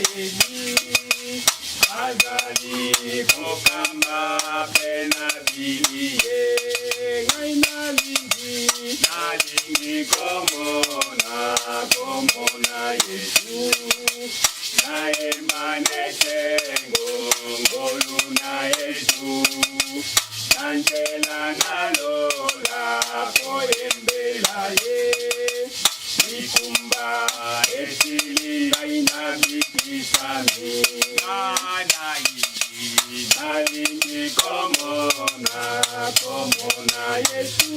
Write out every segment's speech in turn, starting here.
Israeli azali kokamba pena bilie ngai nalingi komona Yesu naye manesengo ngolu na Yesu nanjela nalola koyembela ye ikumba esili ngaina bikisami nalingi komona Yesu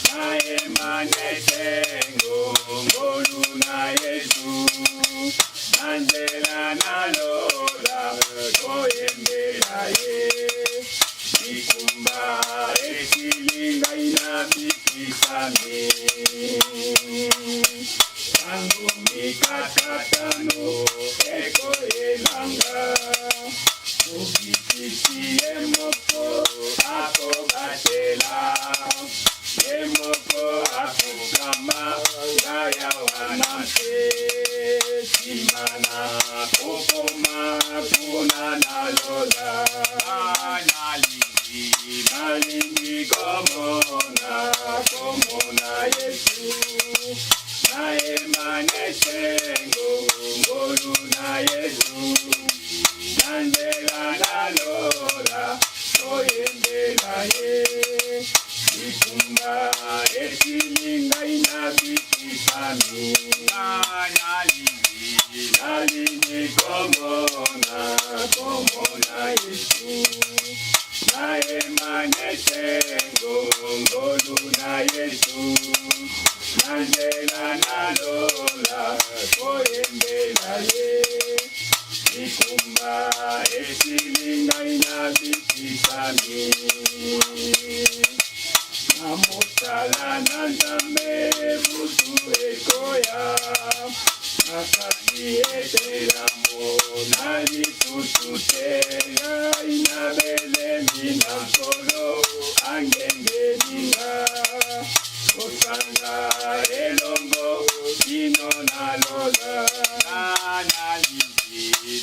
naye manesengo ngolu na Yesu nanjela nalola koyembela ye ikumba esili ngaina bikisami tangu mikakatano eko elanga ukitisi emoko ako batela emoko akukama ngaya wanampe simana ukoma kuna nalola nalingi komona Yesu naye manesengo ngolu na Yesu nanjela nalola koyembela ye ikumba esilinga inabikisami nalingi komona Yesu naye manesengo ngolu na Yesu nanjela nalola koyembela ye ikumba esilinga inabikisami namosala na Nzambe butu ekoya nakati etelamo nalisusu te ngai nabelemi na nkolo angengeninga kosanga elongo kino nalola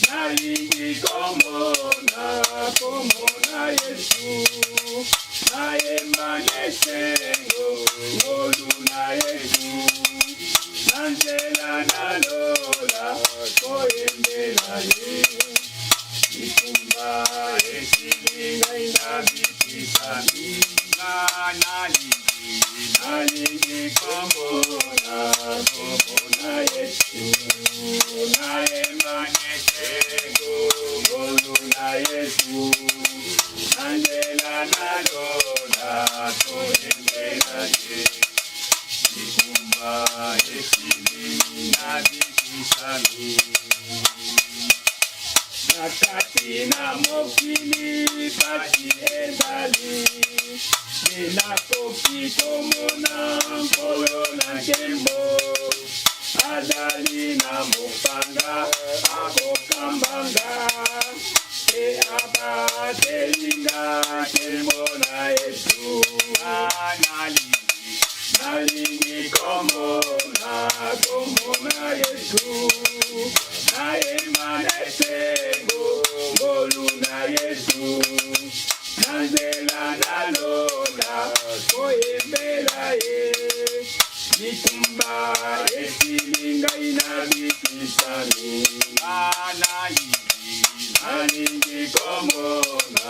nalingi komona Yesu naye manesengo ngolu na Yesu nanjela nalola koyembela ye ikumba esilinga inabikisami nalingi komona Yesu naye manesengo ngolu na Yesu nanjela nalola koyembela ye ikumba esilinga inabikisami nakati na mokili pasi ezali nakoki komona nkolo na nkembo azali na mopanga akokambanga e abatelinga nkembo na Yesu nalingi komona Yesu naye manesengo ngolu na Yesu nanjela nalola koyembela ye ikumba esilinga inabikisami nalingi komona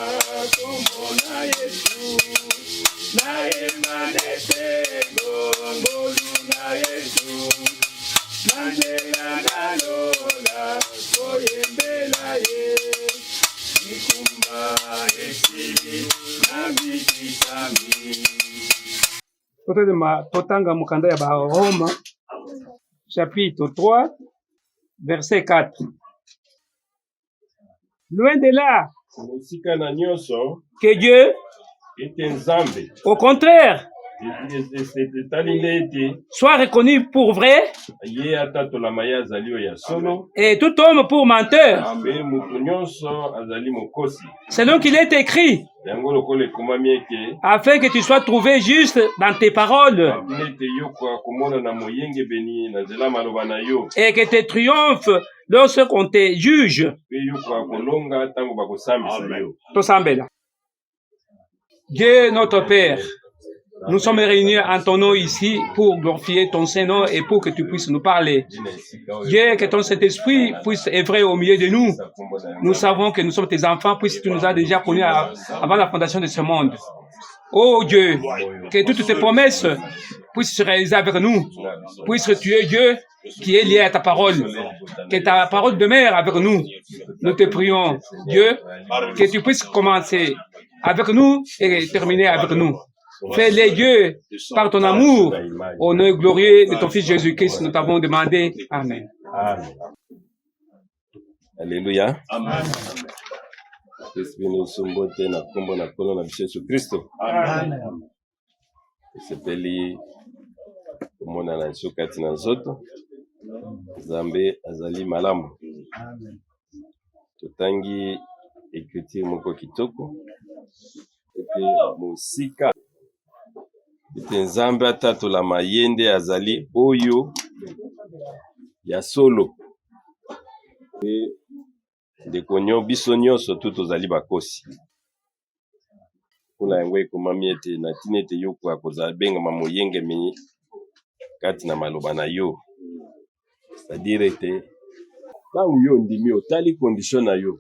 Yesu naye manesengo ngolu na Yesu nanjela nalola koyembela ye ikumba esili nabikisami. Totanga mukanda ya Roma chapitre 3 verset 4. Loin de là que Dieu, au contraire, soit reconnu pour vrai et tout homme pour menteur, selon qu'il est écrit, afin que tu sois trouvé juste dans tes paroles et que tes triomphes lorsqu'on te juge. Tosambela. Dieu notre Père, nous sommes réunis en ton nom ici pour glorifier ton Saint-Nom et pour que tu puisses nous parler. Dieu, que ton Saint-Esprit puisse œuvrer au milieu de nous. Nous savons que nous sommes tes enfants puisque tu nous as déjà connus avant la fondation de ce monde. Oh Dieu, que toutes tes promesses puissent se réaliser avec nous, puisque tu es Dieu qui est lié à ta parole, que ta parole demeure avec nous. Nous te prions, Dieu, que tu puisses commencer avec nous et terminer avec nous. Fais-les, Dieu, par ton amour, au nom glorieux de ton Fils Jésus-Christ, nous t'avons demandé. Amen. Amen. Alléluia. Amen. Amen. Sepeli kumona na nso kati na nzoto Nzambe azali malamu. Amen. Totangi écriture moko kitoko ete musika ete Nzambe atatola mayende azali oyo ya solo e ndeko biso nyonso tu tozali bakosi. Kuna yango ekomami ete na tina ete yo akozala bengama moyengemi kati na maloba na yo. C'est-à-dire ete ntango yo ndimi otali condition na yo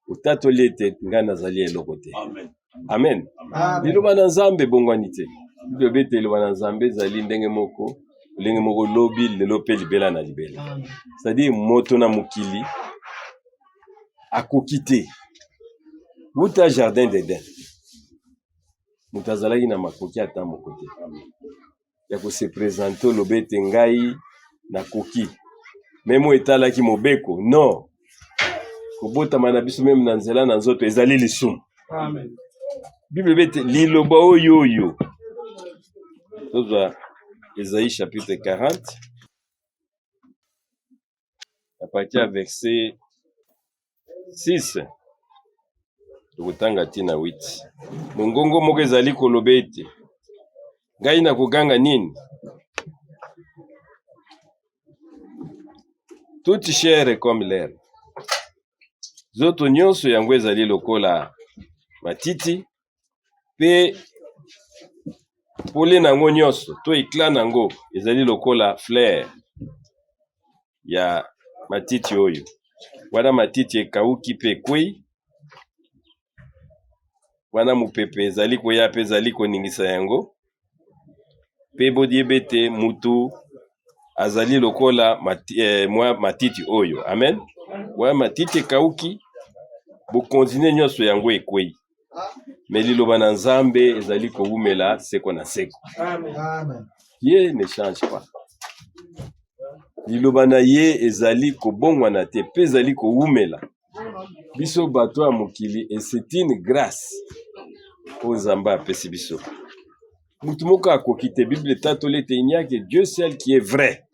otatoli ete ngai nazali eloko te. Amen. Liloba na Nzambe bongwani te. Liloba ete liloba na Nzambe ezali ndenge moko lobi lelo pe libela na libela. C'est-à-dire moto na mokili akoki te wuta jardin d'Eden moto azalaki na makoki ata moko te ya kose présente olobi ete ngai nakoki memo etalaki mobeko non kobotama na biso meme na nzela na nzoto ezali lisumu. Amen. Bible bete liloba oyo tozwa Ésaïe chapitre 40 à partir du verset 6 tokotanga tina 8. Mongongo moko ezali koloba ete ngai nakoganga nini? Toute chair est comme l'herbe. Zoto nyonso yango ezali lokola matiti pe pole nango nyonso to ikla nango ezali lokola fleur ya matiti oyo. Wana matiti ekauki pe kwei, wana mupepe ezali koya pe ezali koningisa yango pe bodiebete mutu azali lokola matiti oyo. Amen. Wana matiti ekauki bokonzine nyonso yango ekwei, me liloba na Nzambe ezali kowumela seko na seko. Amen. Ye ne change pas. Liloba na ye ezali kobongwana te pe ezali kowumela biso bato ya mokili, et c'est une grâce o Nzambe apesi biso. Mutu moko akoki te. Bible tatoli ete il n'y a que Dieu seul qui est vrai.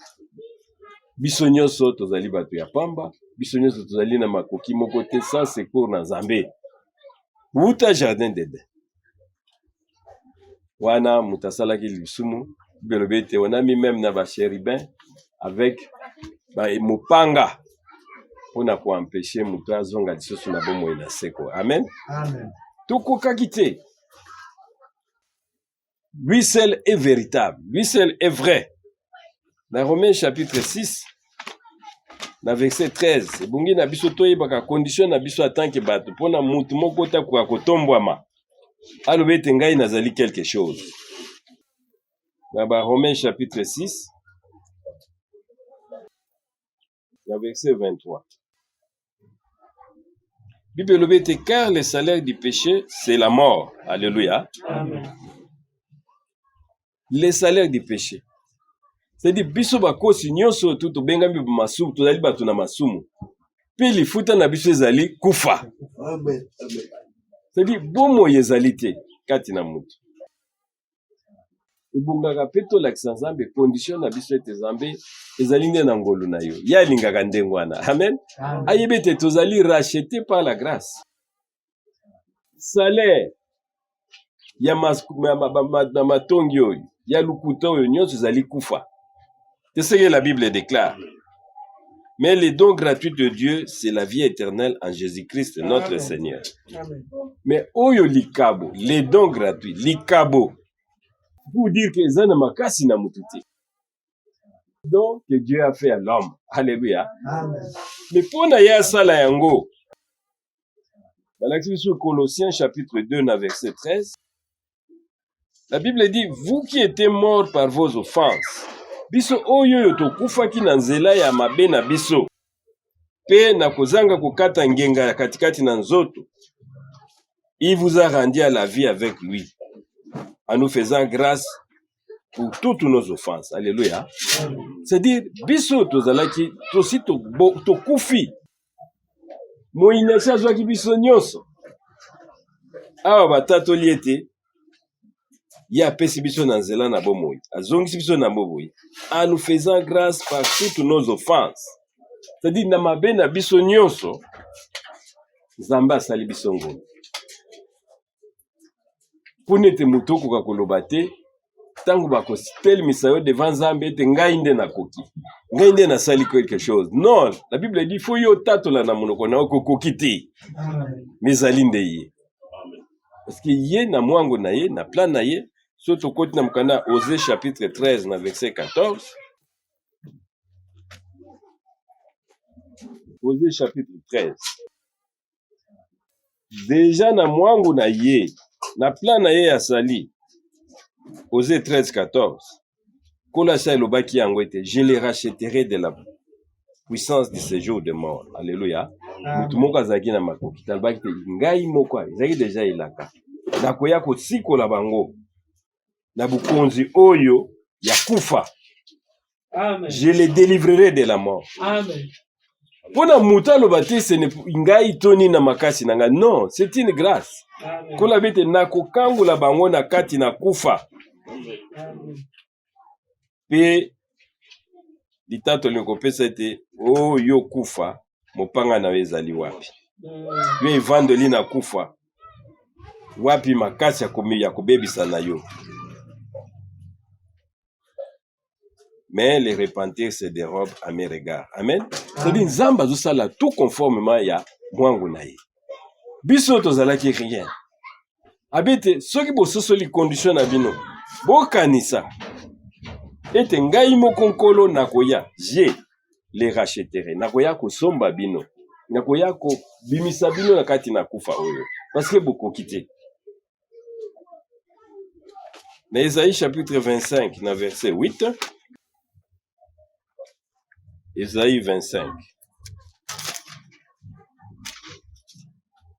Biso nyonso tozali bato ya pamba, biso nyonso tozali na makoki moko te sans secours na Nzambe. Wuta jardin d'Eden wana mutu asalaki lisumu, belobi ete wanami même na bachérubin avec mopanga mpona koempêche mutu azonga lisusu na bomoi na seko. Amen. Amen. Tokokaki te. Lui seul est véritable, lui seul est vrai. Dans Romains chapitre 6 na verset 13 ebongi na biso toyebaka condition na biso atanke bato mpona mutu moko takoka kotombwama alobi ete ngai nazali quelque chose. Na Romains chapitre 6 na verset 23 Bible elobi ete car le salaire du péché c'est la mort. Alléluia. Amen. Le salaire du péché, c'est-à-dire biso bakosi nyonso tu tobengami masumu, tozali bato na masumu pe lifuta na biso ezali kufa. Amen. C'est-à-dire bomoi ezali te kati na mutu. Ebongaka pe tolakisa Nzambe condition na biso ete Nzambe ezali nde na ngolu na yo ya alingaka ndenge wana. Amen. Ayebi ete tozali racheté par la grâce. Salaire ya matongi oyo ya lukuta oyo nyonso ezali kufa. C'est ce que la Bible déclare. Mais le don gratuit de Dieu, c'est la vie éternelle en Jésus-Christ, notre Seigneur. Amen. Mais oyo likabo, les dons gratuits, likabo, pour dire que zana makasi na mututi. Donc que Dieu a fait à l'homme. Alléluia. Amen. Mais pour na ya sala yango, dans l'acte sur Colossiens chapitre 2, verset 13, la Bible dit, vous qui étiez morts par vos offenses, biso oyo yo tokufaki na nzela ya mabe na biso, pe na kozanga kokata ngenga katikati na nzoto, il vous a rendu à la vie avec lui, en nous faisant grâce pour toutes nos offenses. Alléluia. C'est-à-dire, biso tozalaki, tosi tokufi. Moïnesi azwaki biso nyonso. Awa batato liete, ya pesi biso na nzela na bomoi. Azongisi biso na bomoi. En nous faisant grâce par toutes nos offenses. C'est-à-dire, na mabe na biso nyonso, Nzambe asali biso ngoni. Punete mutoko kakoloba te, tangu bakotelemisa yo devant Nzambe ete ngai nde nakoki. Ngai nde nasali quelque chose. Non, la Bible dit faut yo tatola na monoko na okokoki te. Mezali nde ye. Parce que ye na mwango na ye, na plan na ye, soto koti na mukanda Osée chapitre 13 na verset 14. Osée chapitre 13. Déjà na mwango na ye, na plan na ye asali. Osée 13, 14. Kolasa elobaki yango ete, je les racheterai de la puissance de ce jour de mort. Alléluia. Mutu moko azalaki na makoki. Talobaki te, ngai moko ezalaki deja elaka. Nakoya kosikola bango. Na bukonzi oyo ya kufa. Amen. Je les délivrerai de la mort. Amen. Pona mutu alobaki ce ne ngai toni na makasi nanga. Non, c'est une grâce. Amen. Kola bete nakokangola bango na kati na kufa. Amen. Pe litato likopesa ete o yo kufa mopanga na ezali wapi. Yo evandeli na kufa wapi makasi ya kobebisa na yo. Mais les repentirs se dérobent à mes regards. Amen. C'est-à-dire Nzambe azosala tout conformément ya mwangu na ye. Biso tozalaki rien. Abete soki bososoli condition na bino bokanisa ete ngai moko nkolo nakoya, je les racheterai. Nakoya kosomba bino, nakoya kobimisa bino na kati na kufa oyo, parce que bokoki te. Na Esaïe chapitre 25 na verset 8. Esaïe 25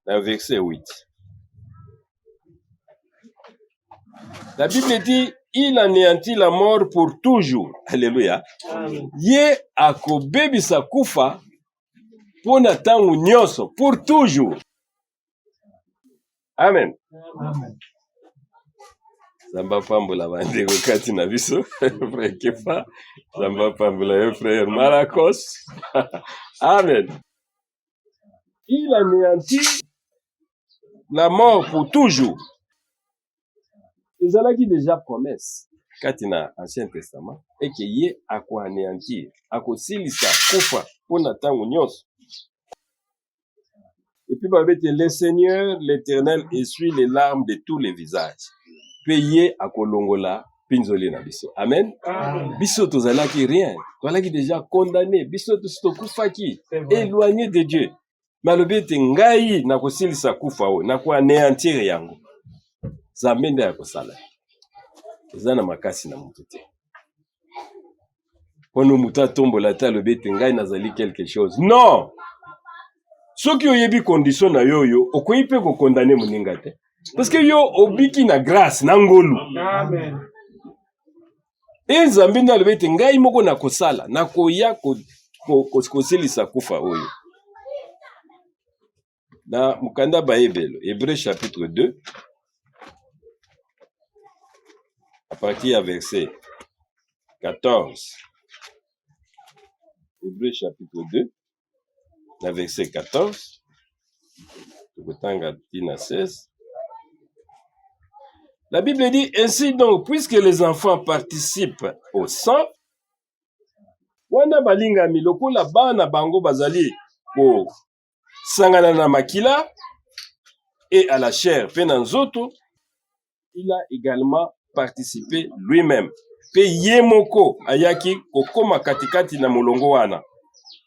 na verset 8. La Bible dit, il anéantit la mort pour toujours. Alléluia. Amen. Ye akobebisa kufa pona tangu nyonso, pour toujours. Amen. Amen. Zamba pambola bandeko kati na biso, frère Kefa. Zamba pambola yo frère Maracos. Amen. Il anéantit la mort pour toujours. Ezalaki déjà promesse kati na Ancien Testament et que ye akoanéantir, akosilisa kufa pona tangu nyonso. Et puis le Seigneur l'Éternel essuie les larmes de tous les visages. Pe ye akolongola pinzoli na biso. Amen. Amen. Biso tozalaki rien, tozalaki déjà condamné, biso tokufaki, éloigné de Dieu. Malobi ete ngai nakosilisa kufa o, nakoanéantir yango. Nzambe nde akosala. Eza na makasi na mutu te. Pono mutu atombola te alobi ete ngai nazali quelque chose. Non! Soki oyebi condition na yo yo, okoyi pe kokondane moninga te. Parce que yo obiki na grâce na ngolu. Amen. E Nzambe nde alobi ete ngai moko nakosala, nakoya kosilisa kufa oyo. Na mukanda bayebelo, Hébreux chapitre 2, à partir du verset 14. Hébreux chapitre 2, le verset 14. La Bible dit, ainsi donc, puisque les enfants participent au sang, wana balingami lokola bana bango bazali ko sangana na makila et à la chair pe na nzoto, il a également participé lui-même pe yemoko ayaki kokoma katikati na molongo wana,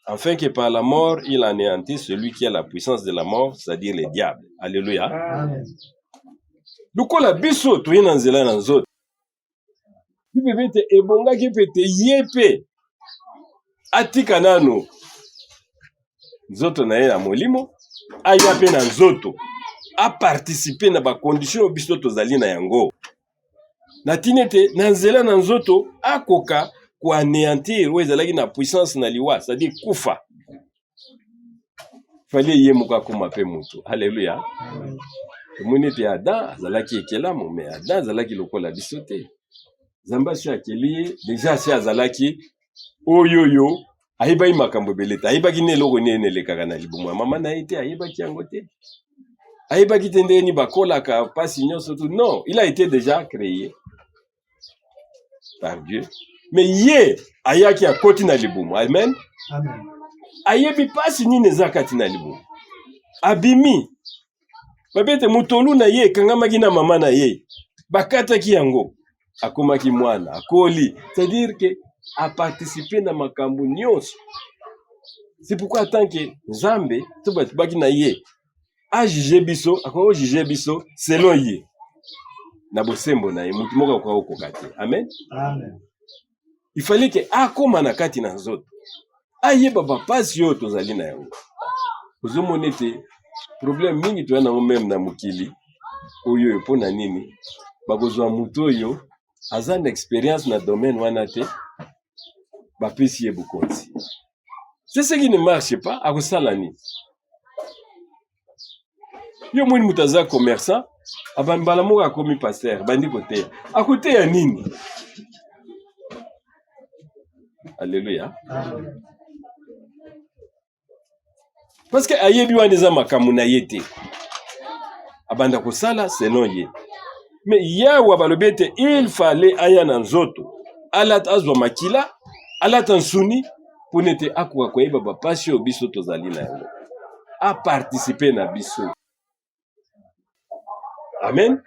afin que par la mort il anéantisse celui qui a la puissance de la mort, c'est-à-dire le diable. Alléluia. Amen. Lokola biso toye na nzela na nzoto, bible te ebongaki pe te ye pe atika nano nzoto na ye na molimo, aya pe na nzoto a participer na ba condition biso tozali na yango. Na tinete na nzela na nzoto akoka ko anéantir ou ezalaki na puissance na liwa, c'est-à-dire kufa. Fallait ye moka koma pe mutu. Alléluia. Moni te Adam azalaki ekelamu, mais Adam azalaki lokola biso te. Zamba si akeli déjà si azalaki oyoyo ayebaki makambo ebele te, ayebaki ne eloko nini elekaka na libumu ya mama na ye te, ayebaki yango te. Ayebaki te ndeni bakolaka pasi nyonso tout. Non, il a été déjà créé par Dieu. Mais ye ayaki akoti na libumu. Amen. Amen. Ayebi pasi nini ezakati na libumu. Abimi. Babete mutolu na ye kangamaki na mama na ye. Bakataki yango. Akomaki mwana, akoli. C'est-à-dire que a participé na makambo nyonso. C'est pourquoi tant que Nzambe to baki na ye a jugé biso, akoko jugé biso selon ye. Na bosembo na ye mutu moko kwa okokati. Amen. Amen. Il fallait que akoma na kati na nzoto. Ayeba bapasi yo tozali na yango. Ozomona te problème mingi to na même na mukili. Oyo epo na nini? Bakozwa mutu oyo aza na expérience na domaine wana te. Bapesi ye bukonzi. C'est ce qui ne marche pas, akosala nini? Yo mweni mutaza commerçant, abambala moko akomi pasteur, bandi koteya. Akoteya nini? Alléluia. Amen. Parce que ayebi wana eza makambo na ye te. Abanda kosala selon ye. Mais yawa balobi ete il fallait aya na nzoto. Alata azwa makila, alata nsuni, pour nete akoka koyeba bapasi oyo biso tozali na yango. A participer na biso. Amen.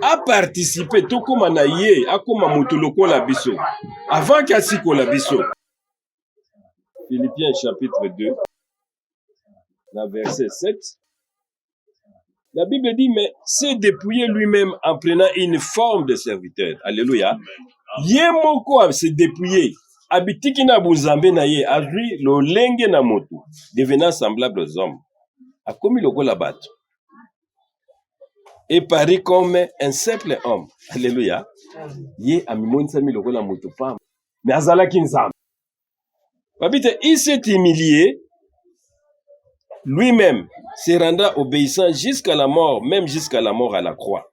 A participer tokoma na ye, akoma mutu lokola biso. Avant qu'asikola biso. Philippiens chapitre 2, la verset 7. La Bible dit, mais s'est dépouillé lui-même en prenant une forme de serviteur. Alléluia. Yemoko s'est dépouillé. Abitiki na buzambe na ye, azui lo lenge na motu, devenant semblable aux hommes. A commis le la batte. Et paru comme un simple homme. Alléluia. Ye amimoni sami le la motu femme. Mais azalaki nzambe. Babite, il s'est humilié lui-même, se rendra obéissant jusqu'à la mort, même jusqu'à la mort à la croix.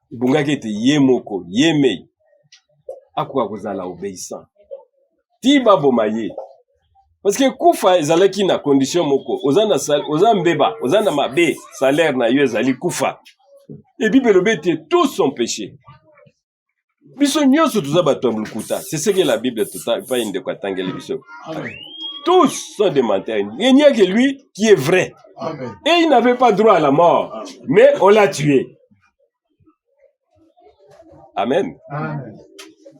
Bungaki te yemoko, yemei. Akwa kozala obéissant. Tiba bomaye. Parce que kufa ezalaki na condition moko. Ozana sal, ozana mbeba, ozana mabe, salaire na yo ezali kufa. Et Bible lobete tous son péché. Biso nyonso tuza bato mbulukuta. C'est ce que la Bible tota pas inde kwa tangeli biso. Tous sont des menteurs. Il n'y a que lui qui est vrai. Amen. Et il n'avait pas droit à la mort. Mais on l'a tué. Amen. Amen.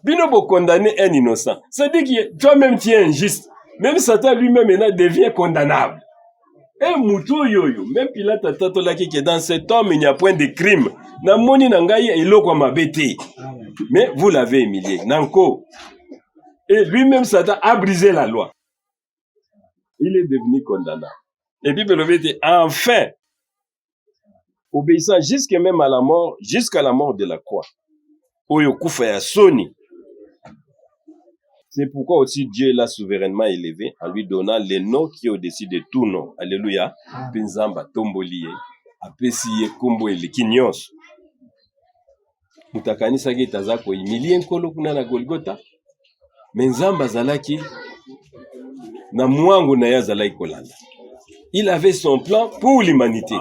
Bino bo condamner un innocent. Ça dit que toi-même tu es injuste. Même Satan lui-même devient condamnable. Et Moutou yoyo, même Pilate atato laki que dans cet homme il n'y a point de crime. Na moni nangaye eloko mabete. Mais vous l'avez humilié. Nanko. Et lui-même Satan a brisé la loi. Il est devenu condamnable. Et Bible dit enfin obéissant jusqu'à même à la mort, jusqu'à la mort de la croix. Oyo kufa ya soni. C'est pourquoi aussi Dieu l'a souverainement élevé en lui donnant le nom qui est au-dessus de tout nom. Alléluia. Pinzamba tomboliye. Apesiye kombo eleki nyonso. Mutakanisa ke tazako imilie nkolo kuna na Golgotha. Menzamba zalaki na mwangu na ya zalaki kolanda. Il avait son plan pour l'humanité.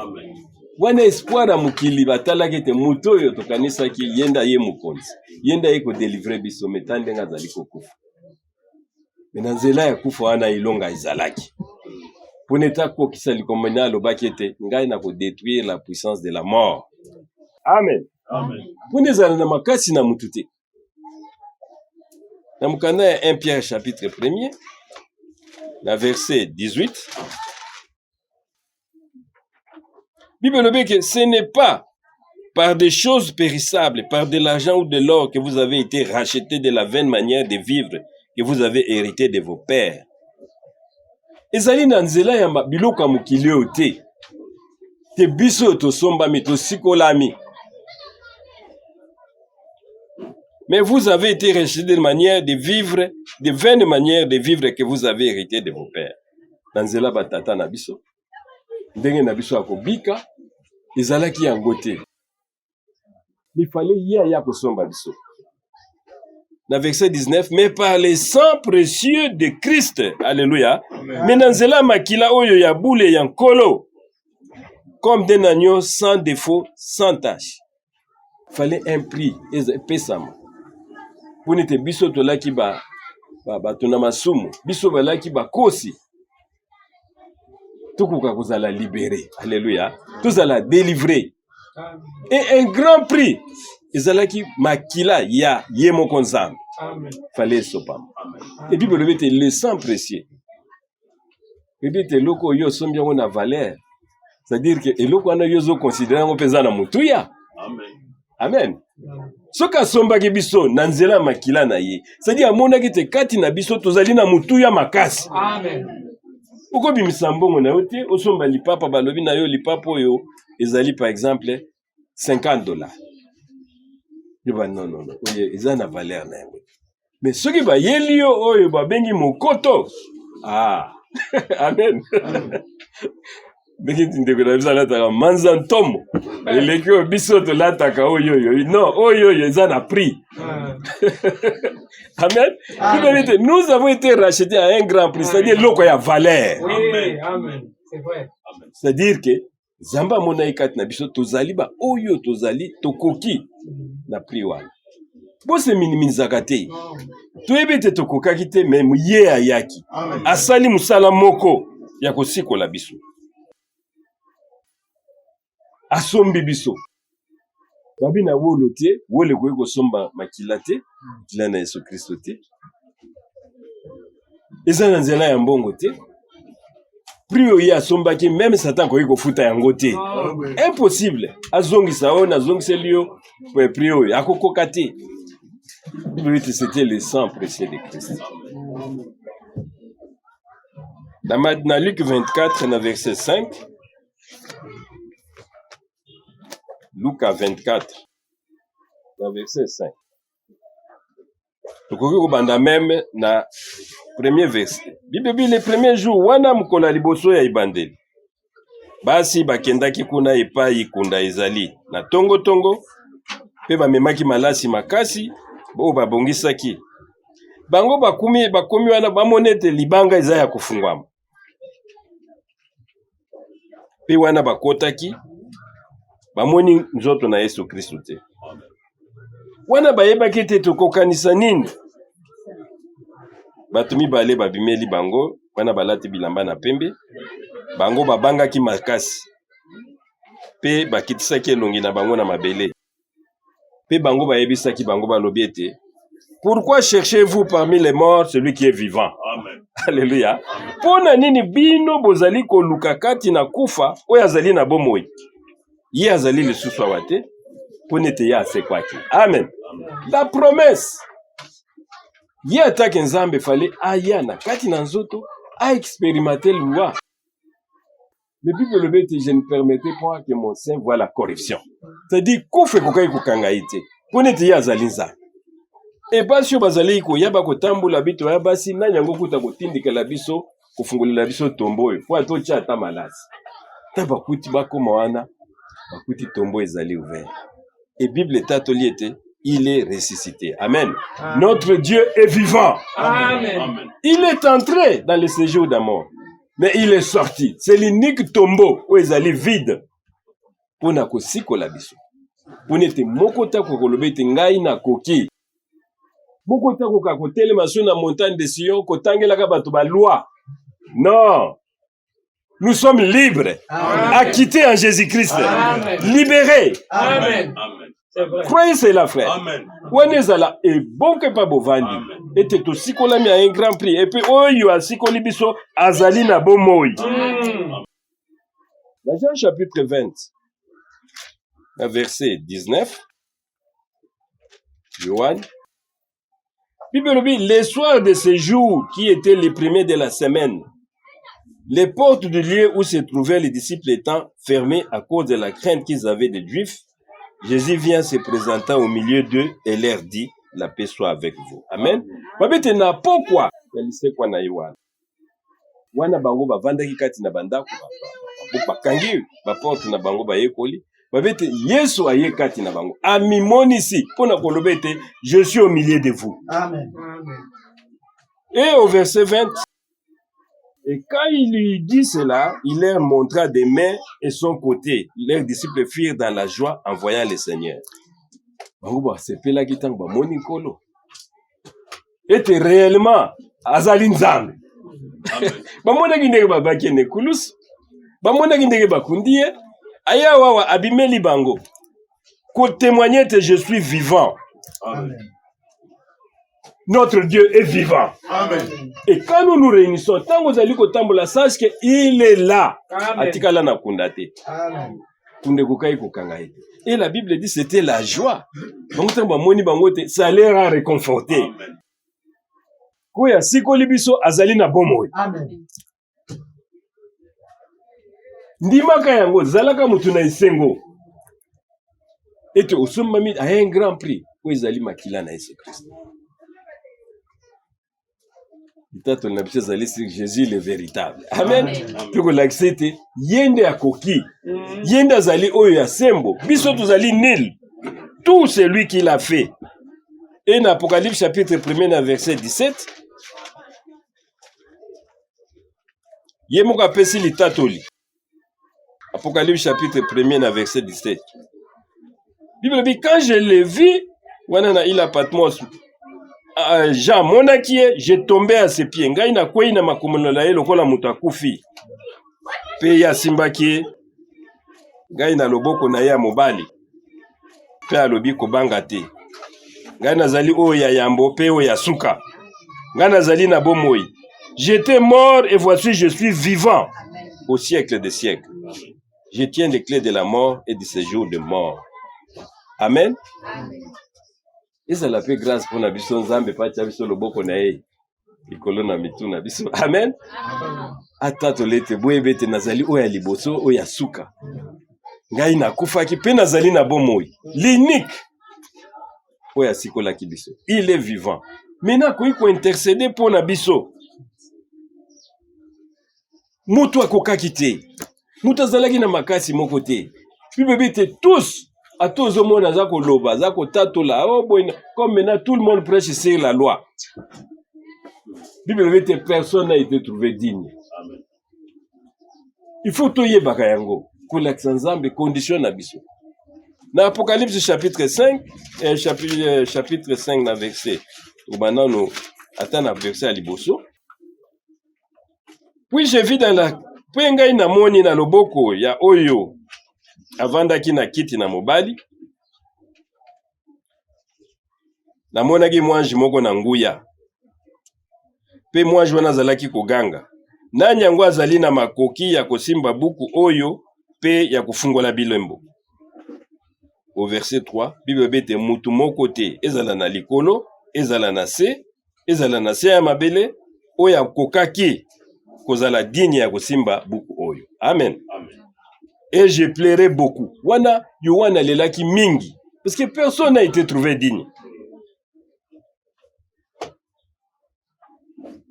Wana espoir a mukili batala kete muto yo tokanisa ki yenda ye mukonzi. Yenda ye ko délivrer biso metande nga zali kokufa. Mais dans nzela ya kufa wana ilonga izalaki. Pour n'être kokisa likomena lobaki ete ngai na ko détruire la puissance de la mort. Amen. Amen. Pour nezala na makasi na mutu te. Na mukanda ya 1 Pierre chapitre 1er, la verset 18. Bible dit que ce n'est pas par des choses périssables, par de l'argent ou de l'or que vous avez été rachetés de la vaine manière de vivre que vous avez hérité de vos pères. Ezali na nzela ya biloko ya mokili oyo te biso tosombami tosikolami. Mais vous avez été rachetés de manière de vivre, de vaine manière de vivre que vous avez hérité de vos pères. Na nzela batata na biso, ndenge na biso akobika, ezalaki yango te. Il fallait ya kosomba biso. Dans verset 19, mais par les sang précieux de Christ, alléluia, mais dans nzela makila oyo ya boule ya nkolo, comme d'un agneau sans défaut, sans tache. Il fallait un prix, pesama. Pour n'être biso tolaki ba tona masumu, biso balaki ba kosi. Tukuka kozala libéré, alléluia, tous la délivrer. Et un grand prix, ezalaki makila ya yemoko nzambe. Fallait sopam. Et puis le sang précieux. Et puis te loko yo sombi yango na valeur. C'est-à-dire que eloko wana yo zo considérer yango peza na mutuya. Amen. Soka somba ki biso na nzela makila na ye. C'est-à-dire amona ki te kati na biso tozali na mutuya makasi. Amen. Oko bimisa mbongo na yo te osomba lipapa balobi na yo lipapa oyo ezali par exemple $50. Non. Oye, eza na valeur na yango. Mais soki ba yeli yo oyo ba bengi mokoto. Ah. Amen. Bengi ndeko na bisa lataka manzantomo. Eleki o biso to lataka oyo. Non, oyo eza na prix. Amen. Nous avons été rachetés à un grand prix, c'est-à-dire loko ya valeur. Oui, amen. C'est vrai. C'est-à-dire que Zamba mona ikat na biso tozali ba oyo tozali tokoki na prix wana. Bo se minimizaka te. Toyebi te tokokaki te même ye ayaki. Asali musala moko ya kosikola biso. Asombi biso. Babi na wolo te, wole koyi kosomba makila te, makila na Yesu Kristo te. Eza na nzela ya mbongo te. Prix oyo asombaki même Satan koyi kofuta yango te. Impossible. Azongisa oyo nazongiseli yo prix oyo akokoka te. C'était le sang précieux de Christ. Dans Luc 24, dans verset 5, Luc 24, dans verset 5. Tokoki kobanda même na premier verset. Bible les premiers jours wana mkola liboso ya ibandeli. Basi bakendaki kuna epai kunda ezali na tongo pe bamemaki malasi makasi bo babongisaki. Bango bakomi wana bamonete libanga eza ya kufungwama. Pe wana bakotaki bamoni nzoto na Yesu Kristo te. Wana bayebaki te tokokanisa nini? Bato mibale babimeli bango, wana balati bilamba na pembe, bango babangaki makasi. Pe bakitisaki elongi na bango na mabele. Pe bango bayebisaki bango balobi ete, pourquoi cherchez-vous parmi les morts celui qui est vivant? Amen. Alléluia. Pona nini bino bozali koluka kati na kufa oyo azali na bomoi. Ye azali lisusu awa te, pona ete ye asekwaki. Amen. La promesse. Ye atake nzambe fallait aya na kati na nzoto a expérimenter loi. Mais Bible le dit, je ne permettais pas que mon sein voie la corruption. C'est-à-dire kufe kokai kokanga ite. Pona ete ye azali nzambe. Et basi bazali ko yaba ko tambula bito ya basi na yango kuta ko tindikela biso kufungulila biso tombo oyo. Po ato cha ata malasi. Taba kuti bakoma wana bakuti tombo ezali ouvert. Et Bible tatoli ete il est ressuscité. Amen. Amen. Notre Dieu est vivant. Amen. Il est entré dans le séjour d'amour. Mais il est sorti. C'est l'unique tombeau où ezali vide. Pona ko sikola biso. Pona ete moko ta ko koloba ete ngai na koki Beaucoup de temps ko telema sur la montagne de Sion ko tangelaka bato ba loi. Non. Nous sommes libres. Amen. Acquittés en Jésus-Christ. Amen. Libérés. Amen. Amen. C'est vrai. Croyez cela, frère. Amen. Wanezala est bon que pas bovandi. Et t'es aussi qu'on a mis un grand prix. Et puis, oh, you a si qu'on biso azali na bomoi. Dans Jean chapitre 20, verset 19, Johan, Bible dit, les soirs de ce jour qui étaient les premiers de la semaine, les portes du lieu où se trouvaient les disciples étant fermées à cause de la crainte qu'ils avaient des Juifs, Jésus vient se présentant au milieu d'eux et leur dit, la paix soit avec vous. Amen. Babete na pourquoi? Yalise kwa na Yohana. Wana bango bavandaki kati na bandako bakangi ba porte na bango ba yekoli. Babete Yesu aye kati na bango. Amimoni ici pona kolobete je suis au milieu de vous. Amen. Et au verset 20, et quand il lui dit cela, il leur montra des mains et son côté. Leurs disciples firent dans la joie en voyant le Seigneur. Était réellement azali nzambe. Bamona kindeke babaki ne kulus. Bamona kindeke bakundie. Aya wawa abimeli bango. Ko témoigner que je suis vivant. Amen. Notre Dieu est vivant. Amen. Et quand nous nous réunissons, tant que vous tambola, sache qu'il est là. Amen. Atikala na kundate. Amen. Et la Bible dit c'était la joie. Ça leur a réconforté. Amen. Koya sikoli biso azali na bomoi. Amen. Ndimaka yango zalaka mutu na isengo. Et tu osumami a un grand prix. Ko ezali makila na Yesu Christ. Jésus le véritable. Amen. Tu peux l'accepter. Yende akoki. Yende azali oyo ya sembo. Biso tuzali nil. Tout celui qui l'a fait. Et dans Apocalypse chapitre 1 verset 17. Yemoka pesi litatoli. Apocalypse chapitre 1 verset 17. Bible dit quand je l'ai vu, wanana ila Patmos. Jean monakie, j'ai tombé à ses pieds. Ngai na kwei na makomono la ye lokola mutu akufi. Pe ya simbaki. Ngai na loboko na ya mobali. Pe alobi kobanga te. Ngai nazali oyo ya yambo pe oyo ya suka. Ngai nazali na bomoi. J'étais mort et voici je suis vivant au siècle des siècles. Je tiens les clés de la mort et du séjour de mort. Amen. Et ça la fait grâce pour nabiso nzambe pacha biso loboko na ye. Ikolo na mitu na biso. Amen. Ata tolete boyebete nazali oya liboso oya suka. Ngai na kufaki pe nazali na bomoi. L'unique oya sikola ki biso. Il est vivant. Maintenant ko intercéder pour nabiso. Mutu akokaki te. Mutu azalaki na makasi moko te. Puis bebete tous à tous au monde, zako loba, zako tatola, oh boy, comme maintenant tout le monde prêche sur la loi. Bible dit personne n'a été trouvé digne. Amen. Il faut toyer bakayango, pour l'exemple condition nabiso. Dans Apocalypse chapitre 5, chapitre 5 na verset, ou maintenant nous attendons à verset à liboso. Puis je vis dans la penga ina moni na loboko ya oyo. Avandaki na kiti na mobali. Na monaki mwanji moko na nguya. Pe mwanji wana azalaki koganga. Nani yango azali na makoki ya kosimba buku oyo pe ya kufungola bilembo. Au verset 3, Bible bete mutu moko te ezala na likolo, ezala na se ya mabele oya kokaki kozala digne ya kosimba buku oyo. Amen. Amen. Et je plairai beaucoup. Wana Yohana lelaki mingi. Parce que personne n'a été trouvé digne.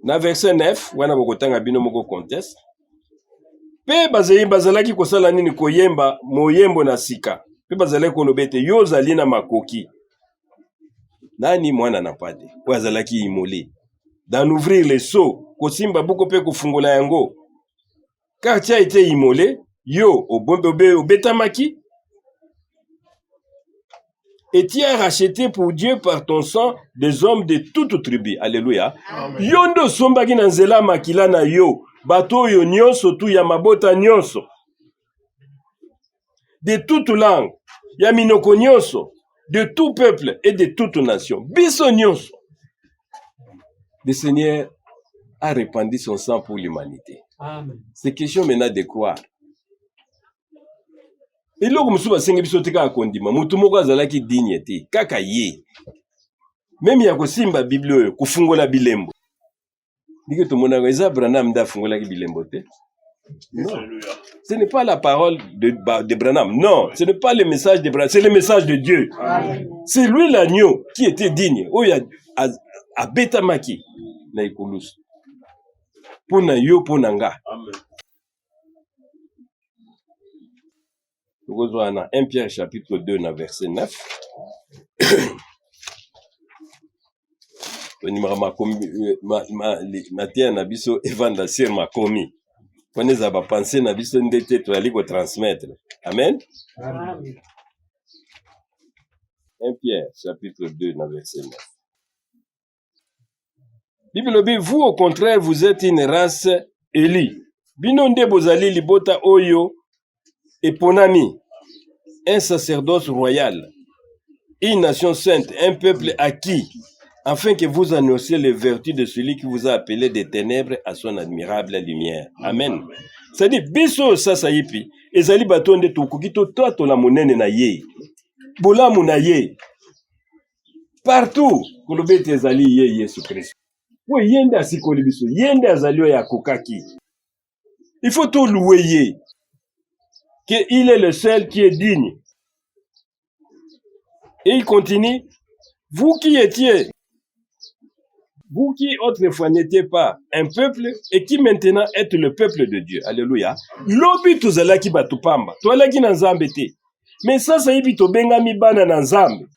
Na verset 9, wana bokotanga bino moko conteste. Pe bazalaki kosala nini koyemba moyembo na sika. Pe bazalaki kolobete yo zali na makoki. Nani mwana na pate. Po azalaki imolé. D'en ouvrir les seaux, kosimba buko pe kofungola yango. Car tu as été immolé. Yo, au betamaki. Et tu as racheté pour Dieu par ton sang des hommes de toute tribu. Alléluia. Yondo sombaki na nzela makila na yo. Bato yo nyonso tu ya mabota nyonso. De toute langue. Ya minoko nyonso. De tout peuple et de toute nation. Biso nyonso. Le Seigneur a répandu son sang pour l'humanité. C'est question maintenant de croire. Et là, comme ça, c'est biso tika akondima. Mutu moko azalaki digne te. Kaka ye. Même ya kosimba Bible kufungola bilembo. Dike to mona eza Branham da fungola ki bilembo te. Non. Ce n'est pas la parole de Branham. Non, ce n'est pas le message de Branham, c'est le message de Dieu. C'est lui l'agneau qui était digne. Oh ya a betamaki na ikulus. Pona yo pona nga. Amen. Nous dans 1 Pierre chapitre 2, verset 9. Matia nabiso evanda sir makomi. Prenez à penser nabiso ndete to ali ko transmettre. Amen. Amen. 1 Pierre chapitre 2, verset 9. Bible dit, vous au contraire, vous êtes une race élue. Binonde bozali libota oyo eponami. Un sacerdoce royal, une nation sainte, un peuple acquis, afin que vous annonciez les vertus de celui qui vous a appelé des ténèbres à son admirable lumière. Amen. C'est-à-dire, biso sasa yipi, ezali batonde tukukito to la monene na ye. Bolamu na ye. Partout, kulobete ezali ye Yesu Christ. Oui, yende asikoli biso, yende azalio ya kokaki. Il faut tout louer ye. Qu'il est le seul qui est digne. Et il continue, vous qui autrefois n'étiez pas un peuple et qui maintenant êtes le peuple de Dieu. Alléluia. Lobi tuzalaki batupamba, toalaki na nzambe te. Mais ça yibi tobengami bana na nzambe.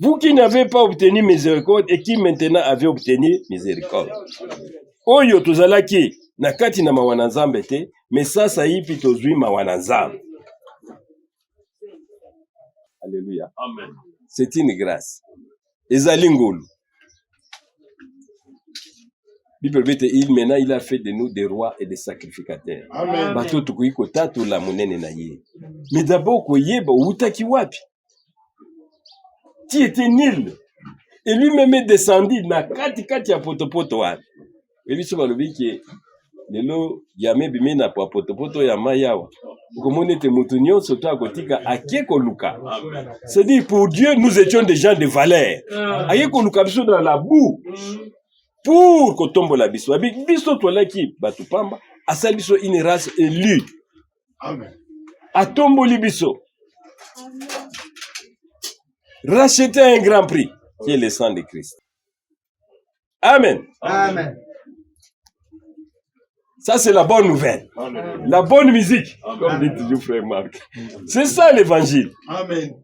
Vous qui n'avez pas obtenu miséricorde et qui maintenant avez obtenu miséricorde. Oyo tuzalaki na kati na mawana nzambe te, mais ça yipi tozui mawana nzambe. Alléluia. Amen. C'est une grâce. Ezalingolu. Bible dit, maintenant il a fait de nous des rois et des sacrificateurs. Amen. Bato tukuiko tatu la monene na ye. Mais d'abord koyeba utaki wapi. Tu étais nul. Et lui-même est descendu na kati ya potopoto wapi. Et lui souvent le dit lelo yame bimena po potopoto ya mayawa. C'est-à-dire, pour Dieu, nous étions des gens de valeur. Aïe qu'on nous capsule dans la boue. Pour qu'on tombe la biso. Biso toi qui batupamba, asal biso une race élue. Amen. A tombo li biso. Racheter un grand prix, qui est le sang de Christ. Amen. Amen. Ça, c'est la bonne nouvelle. Amen. La bonne musique. Amen. Comme dit toujours frère Marc. C'est ça l'évangile. Amen.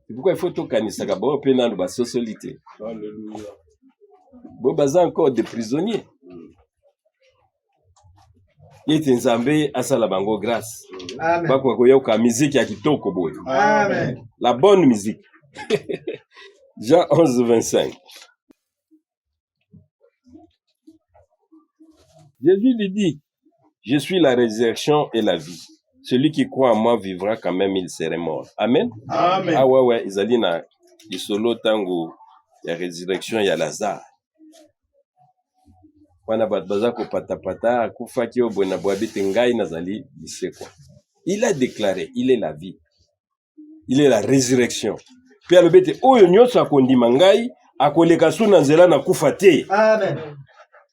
C'est pourquoi il faut tout canisa d'abord peu dans la socialité. Alléluia. Bon, bazar encore des prisonniers. Il est nzambe asala bango grâce. Amen. Ba kwa koyoka musique ya kitoko boy. Amen. La bonne musique. Jean 11, 25. Jésus lui dit, je suis la résurrection et la vie. Celui qui croit en moi vivra quand même il serait mort. Amen. Amen. Ah ouais, ils na isolo tango ya résurrection ya Lazare. Wana baza ko patapata kufa ki obona boabite ngai nazali bisekwa. Il a déclaré, il est la vie. Il est la résurrection. Puis le bete oyo nyonso akondima ngai akoleka su na nzela na kufa te. Amen.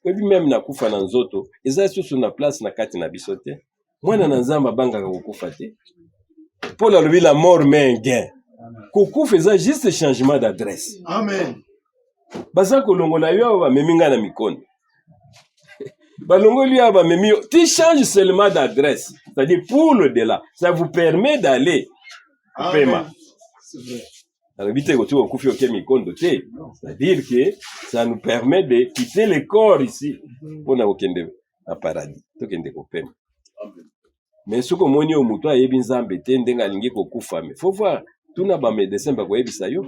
Et lui même na kufa na nzoto, eza susu na place na kati na bisote. Mwana na nzamba banga ko kufa te. Paul a lui la mort mais un gain. Ko faisait juste changement d'adresse. Amen. Baza ko longola yo ba meminga na mikono. Balongo lui ba memi, tu changes seulement d'adresse, c'est-à-dire pour le delà, ça vous permet d'aller au paiement. C'est vrai. C'est-à-dire que ça nous permet de quitter le corps ici pour nous au paradis. Mais ce que moni o muto ayebi nzambe te ndenga lingi kokufa me. Faut voir tout na ba médecin ba koyebisa yo.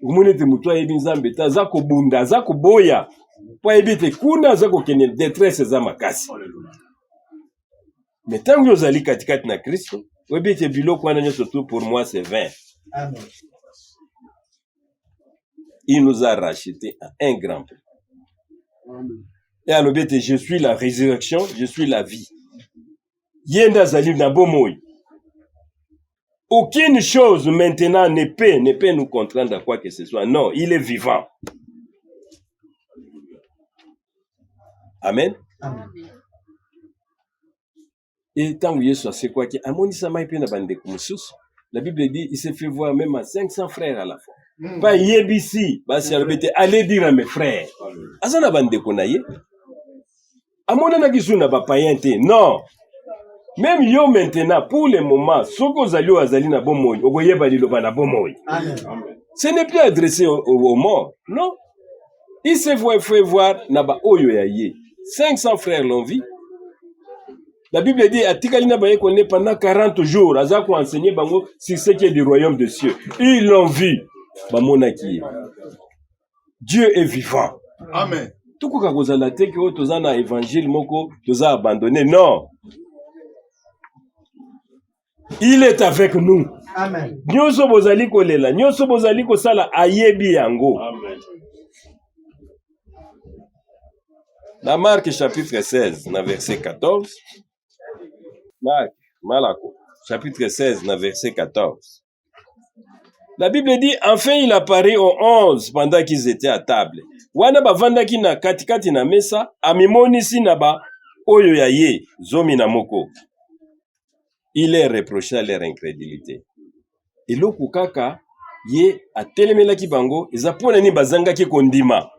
Omoni te muto ayebi nzambe te aza kobunda aza koboya. Po ayebi te kuna aza kokende détresse za makasi. Mais tant que vous allez katikati na Kristo, oyebi te biloko wana nyonso tout pour moi c'est vain. Amen. Il nous a racheté à un grand prix. Et alors, je suis la résurrection, je suis la vie. Yenda zali na bomoy. Aucune chose maintenant ne peut nous contraindre à quoi que ce soit. Non, il est vivant. Amen. Amen. Et tant que Yesu c'est quoi qui amoni sama ipe na bande kumususu. La Bible dit il s'est fait voir même à 500 frères à la fois. Pas yebisi, basi alobete allez dire à mes frères. Azana bande konaye. Amona na kisuna ba payente. Non. Même yo maintenant, pour le moment, ce que vous allez azali na bomoy, ogoyeba liloba na bomoy. Amen. Ce n'est plus adressé aux morts, non. Il se fait voir na ba oyo ya ye. 500 frères l'ont vu. La Bible dit, atikali na baye konne pendant 40 jours, azako enseigner bango sur ce qui est du royaume des cieux. Ils l'ont vu. Bamona ki. Dieu est vivant. Amen. Tout ko kakozala te ke toza na évangile moko, toza abandonné. Non. Il est avec nous. Amen. Nyoso bozali kolela, nyoso bozali kosala ayebi yango. Amen. Dans Marc chapitre 16, na verset 14. Malako, chapitre 16, na verset 14. La Bible dit, enfin il apparaît aux 11 pendant qu'ils étaient à table. Wana bavandaki na katikati na mesa, amimonisi na ba oyo ya ye, zomi na moko. Il est reproché à leur incrédulité. Et loko kaka, ye atelemelaki bango, ezapona ni bazangaki kondima.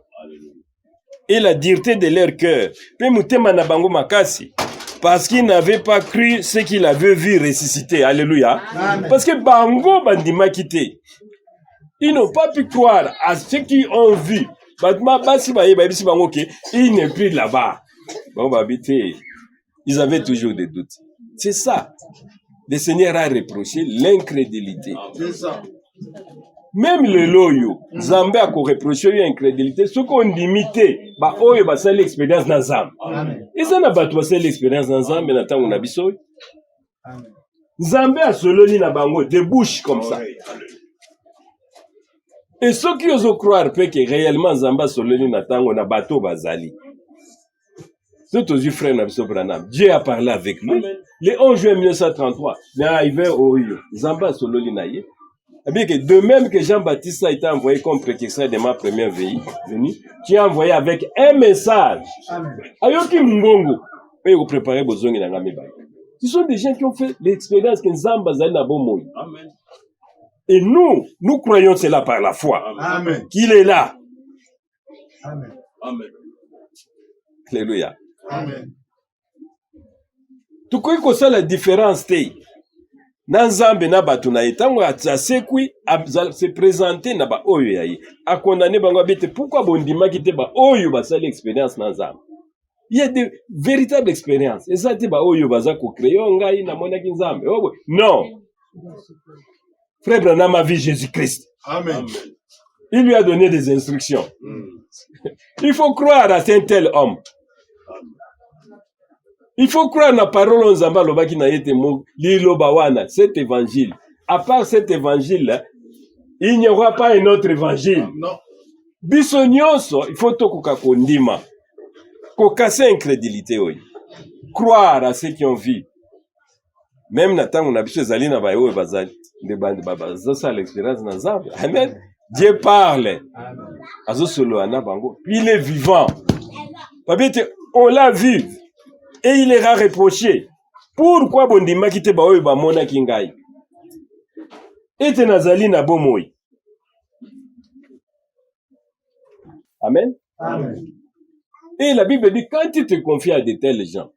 Et la dureté de leur cœur, pe mutema na bango makasi, parce qu'ils n'avaient pas cru ce qu'ils avaient vu ressusciter. Alléluia. Amen. Parce que bango bandima quitté. Ils n'ont pas pu croire à ceux qui ont vu. Batma basi baye baye bisi bango ke, ils n'est plus là-bas. Bon babité, ils avaient toujours des doutes. C'est ça. Le Seigneur a reproché l'incrédulité. C'est ça. Même le loyo, Zambé a reproché l'incrédulité. Ce qu'on limité, bah oyo bah c'est l'expérience dans Zambé. Amen. Et ça n'a pas toi c'est l'expérience dans Zambé, mais n'attend on a biso. Amen. Zambé a solo ni na bango des bouches comme ça. Et ceux qui osent croire que réellement Zambé a solo ni na tango na bateau bazali. Tout aux yeux frères n'abso branam. Dieu a parlé avec lui. Amen. Le 11 juin 1933, il est arrivé au Oyo. Zambé a solo ni na ye. De même que Jean-Baptiste a été envoyé comme précurseur de ma première venue, tu as envoyé avec un message. Ayoki Mbongo, et vous préparez vos ongles dans la méba. Ce sont des gens qui ont fait l'expérience que Nzamba Zali na Bomoy. Et nous croyons cela par la foi. Amen. Qu'il est là. Amen. Amen. Alléluia. Amen. Tu crois que c'est la différence, Nanzambe na batu na etango atsasekwi se présenter na ba oyo yayi a condamné bango bete pourquoi bondima kite ba oyo ba sali expérience nanzambe. Il y a de véritables expériences et ça te ba oyo baza ko créer ngai na mona ki nzambe. Oh, non. Frère Branham a vu Jésus-Christ. Amen. Il lui a donné des instructions. Il faut croire à un tel homme. Il faut croire na parole nzamba lobaki na yete mo liloba wana cet évangile. À part cet évangile, il n'y aura pas un autre évangile. Non. Biso nyonso, il faut tokoka kondima. Ko casser incrédulité oyi. Croire à ceux qui ont vu. Même na tango na biso ezali na bayo bazali de bande baba ça l'expérience na nzamba. Amen. Dieu parle. Amen. Azo solo ana bango. Puis il est vivant. Babete on l'a vu. Et il leur a reproché. Pourquoi bondima kite ba oyo ba mona kingai? Ete nazali na bomoy. Amen. Amen. Et la Bible dit quand tu te confies à de tels gens,